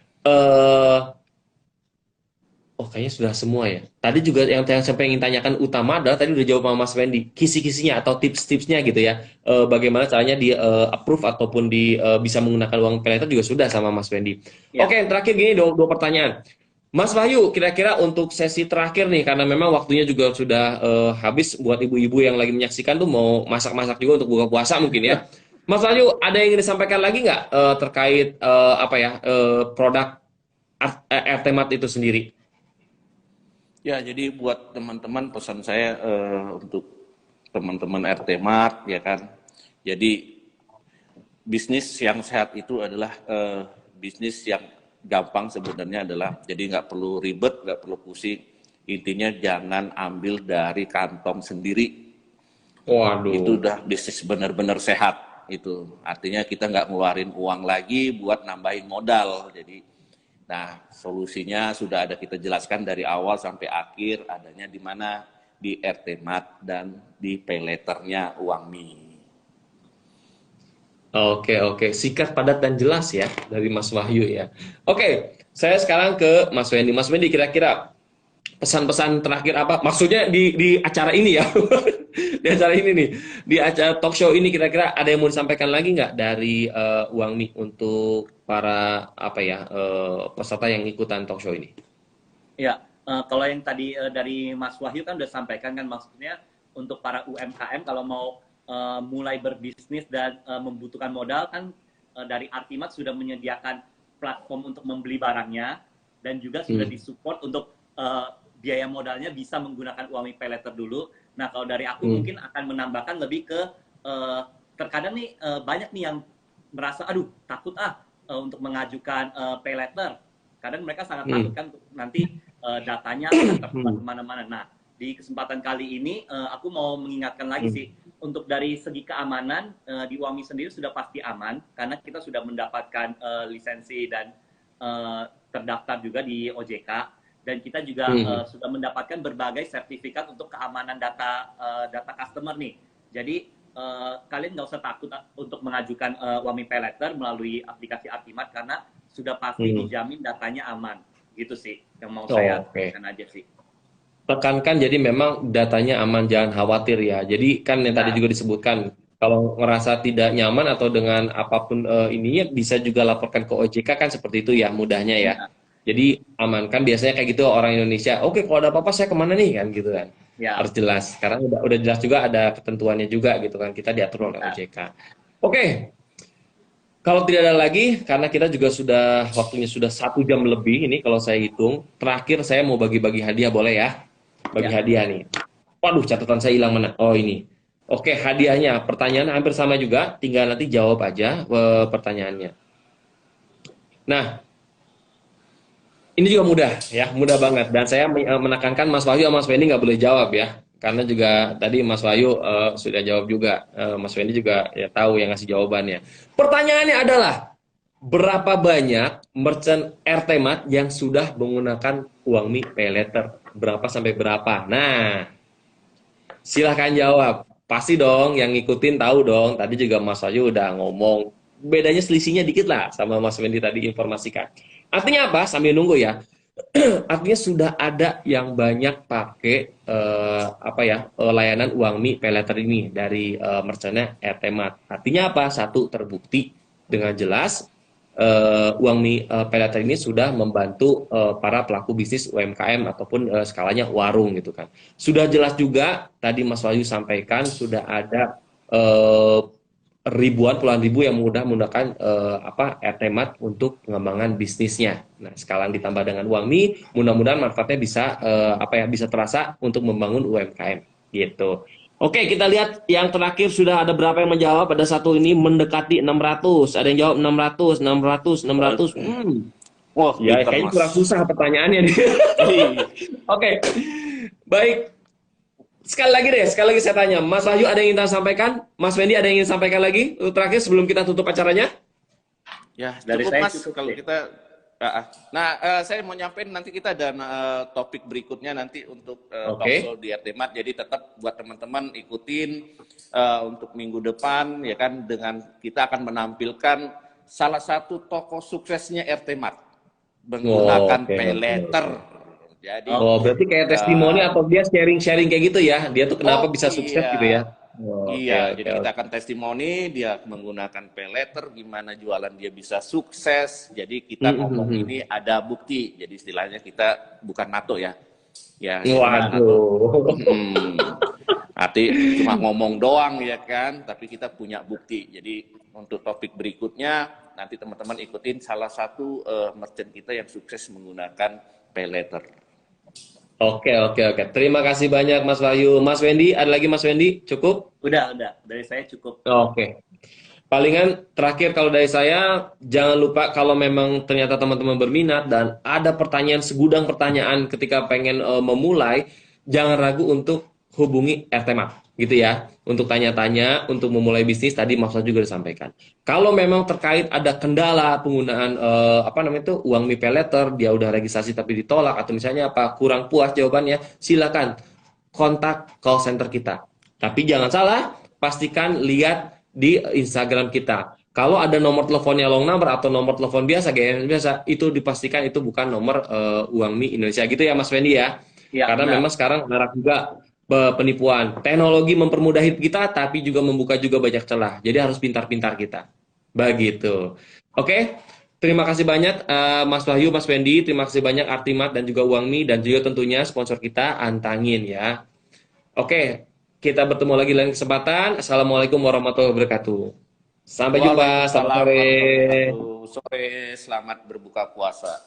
kayaknya sudah semua ya. Tadi juga yang saya ingin tanyakan utama adalah tadi udah jawab sama Mas Wendy, kisi-kisinya atau tips-tipsnya gitu ya. Bagaimana caranya di approve ataupun bisa menggunakan uang pay later juga sudah sama Mas Wendy. Ya. Oke, terakhir gini dua pertanyaan. Mas Wahyu, kira-kira untuk sesi terakhir nih, karena memang waktunya juga sudah habis buat ibu-ibu yang lagi menyaksikan tuh mau masak-masak juga untuk buka puasa mungkin ya. Mas Wahyu, ada yang ingin disampaikan lagi nggak terkait produk RT Mart itu sendiri? Ya, jadi buat teman-teman pesan saya untuk teman-teman RT Mart ya kan. Jadi bisnis yang sehat itu adalah bisnis yang gampang sebenarnya adalah jadi nggak perlu ribet, nggak perlu pusing. Intinya jangan ambil dari kantong sendiri. Waduh. Itu udah bisnis benar-benar sehat itu. Artinya kita nggak ngeluarin uang lagi buat nambahin modal. Jadi nah, solusinya sudah ada kita jelaskan dari awal sampai akhir, adanya di mana di RT Mart dan di pay later-nya uang mie. Oke. Singkat, padat, dan jelas ya dari Mas Wahyu ya. Oke, saya sekarang ke Mas Wendy. Mas Wendy, kira-kira pesan-pesan terakhir apa? Maksudnya di acara ini ya. Di acara ini nih. Di acara talk show ini kira-kira ada yang mau disampaikan lagi nggak dari uang mie untuk para peserta yang ikutan talk show ini? Ya, kalau yang tadi dari Mas Wahyu kan udah sampaikan kan, maksudnya untuk para UMKM kalau mau mulai berbisnis dan membutuhkan modal kan, dari Artimat sudah menyediakan platform untuk membeli barangnya dan juga sudah disupport untuk biaya modalnya bisa menggunakan uang pay later dulu. Nah, kalau dari aku mungkin akan menambahkan lebih ke terkadang nih banyak nih yang merasa aduh takut untuk mengajukan pay later. Kadang mereka sangat takut kan nanti datanya akan tersebar kemana-mana. Nah, di kesempatan kali ini aku mau mengingatkan lagi sih, untuk dari segi keamanan di Uami sendiri sudah pasti aman karena kita sudah mendapatkan lisensi dan terdaftar juga di OJK. Dan kita juga sudah mendapatkan berbagai sertifikat untuk keamanan data customer nih. Jadi kalian nggak usah takut untuk mengajukan Wami Pay Later melalui aplikasi Artimat karena sudah pasti dijamin datanya aman. Gitu sih yang mau saya tekankan aja sih. Tekankan, jadi memang datanya aman, jangan khawatir ya. Jadi kan yang tadi juga disebutkan, kalau ngerasa tidak nyaman atau dengan apapun ininya bisa juga laporkan ke OJK kan, seperti itu ya mudahnya ya. Jadi aman kan, biasanya kayak gitu orang Indonesia. Oke, kalau ada apa-apa saya kemana nih kan gitu kan. Ya. Harus jelas. Karena udah jelas juga ada ketentuannya juga gitu kan. Kita diatur oleh OJK. Oke. Kalau tidak ada lagi, karena kita juga waktunya sudah 1 jam lebih ini kalau saya hitung. Terakhir saya mau bagi-bagi hadiah, boleh ya? Bagi hadiah nih. Waduh, catatan saya hilang mana? Oh, ini. Oke, hadiahnya. Pertanyaannya hampir sama juga. Tinggal nanti jawab aja pertanyaannya. Nah, ini juga mudah ya, mudah banget. Dan saya menekankan Mas Wahyu sama Mas Wendy nggak boleh jawab ya. karena juga tadi Mas Wahyu sudah jawab juga, Mas Wendy juga ya tahu yang ngasih jawabannya. Pertanyaannya adalah, berapa banyak merchant RT-Mart yang sudah menggunakan uang Mi Pay Later? Berapa sampai berapa? Nah, silahkan jawab. Pasti dong, yang ngikutin tahu dong. Tadi juga Mas Wahyu udah ngomong. Bedanya selisihnya dikit lah sama Mas Wendy tadi informasikan. Artinya apa? Sambil nunggu ya. Artinya sudah ada yang banyak pakai layanan uang Mi Pay Later ini dari merchantnya RT-Mart. Artinya apa? Satu, terbukti dengan jelas uang Mi Pay Later ini sudah membantu para pelaku bisnis UMKM ataupun skalanya warung gitu kan. Sudah jelas juga tadi Mas Wahyu sampaikan sudah ada ribuan, puluhan ribu yang mudah menggunakan RT-Mart untuk pengembangan bisnisnya. Nah, sekarang ditambah dengan uang Mi, mudah-mudahan manfaatnya bisa bisa terasa untuk membangun UMKM gitu. Oke, kita lihat yang terakhir sudah ada berapa yang menjawab. Ada satu ini mendekati 600. Ada yang jawab 600, 600, 600. Wah, ya kayaknya kurang susah pertanyaannya nih. Oke. Baik. Sekali lagi saya tanya, Mas Wahyu ada yang ingin sampaikan? Mas Wendy ada yang ingin sampaikan lagi? Terakhir sebelum kita tutup acaranya? Ya, dari cukup saya Mas cukup, kalau ya. kita saya mau nyampein nanti kita ada topik berikutnya nanti untuk talkshow di RT-Mart. Jadi tetap buat teman-teman ikutin untuk minggu depan ya kan, dengan kita akan menampilkan salah satu tokoh suksesnya RT-Mart menggunakan Pay Later. Jadi berarti kayak testimoni atau dia sharing-sharing kayak gitu ya. Dia tuh kenapa bisa sukses gitu ya. Jadi kita akan testimoni dia menggunakan Pay Later, gimana jualan dia bisa sukses. Jadi kita ngomong ini ada bukti. Jadi istilahnya kita bukan NATO ya. Ya, waduh. Arti cuma ngomong doang ya kan, tapi kita punya bukti. Jadi untuk topik berikutnya nanti teman-teman ikutin salah satu merchant kita yang sukses menggunakan Pay Later. Oke. Terima kasih banyak Mas Wahyu. Mas Wendy, ada lagi Mas Wendy? Cukup? Udah. Dari saya cukup. Oke. Palingan terakhir kalau dari saya, jangan lupa kalau memang ternyata teman-teman berminat dan ada pertanyaan, segudang pertanyaan ketika pengen memulai, jangan ragu untuk hubungi RT-Mart gitu ya, untuk tanya-tanya, untuk memulai bisnis. Tadi Mas Wahyu juga disampaikan. Kalau memang terkait ada kendala penggunaan uang Mi Pay Later, dia udah registrasi tapi ditolak, atau misalnya kurang puas jawabannya, silakan kontak call center kita. Tapi jangan salah, pastikan lihat di Instagram kita. Kalau ada nomor teleponnya long number atau nomor telepon biasa, GN biasa, itu dipastikan itu bukan nomor uang Mi Indonesia gitu ya Mas Wendy ya. Karena memang sekarang marak juga penipuan. Teknologi mempermudah hidup kita, tapi juga membuka juga banyak celah. Jadi harus pintar-pintar kita. Begitu. Oke, terima kasih banyak Mas Wahyu, Mas Wendy. Terima kasih banyak Artimat dan juga Uang Mi, dan juga tentunya sponsor kita Antangin ya. Oke, kita bertemu lagi lain kesempatan. Assalamualaikum warahmatullahi wabarakatuh. Sampai jumpa. Selamat sore. Sore, selamat berbuka puasa.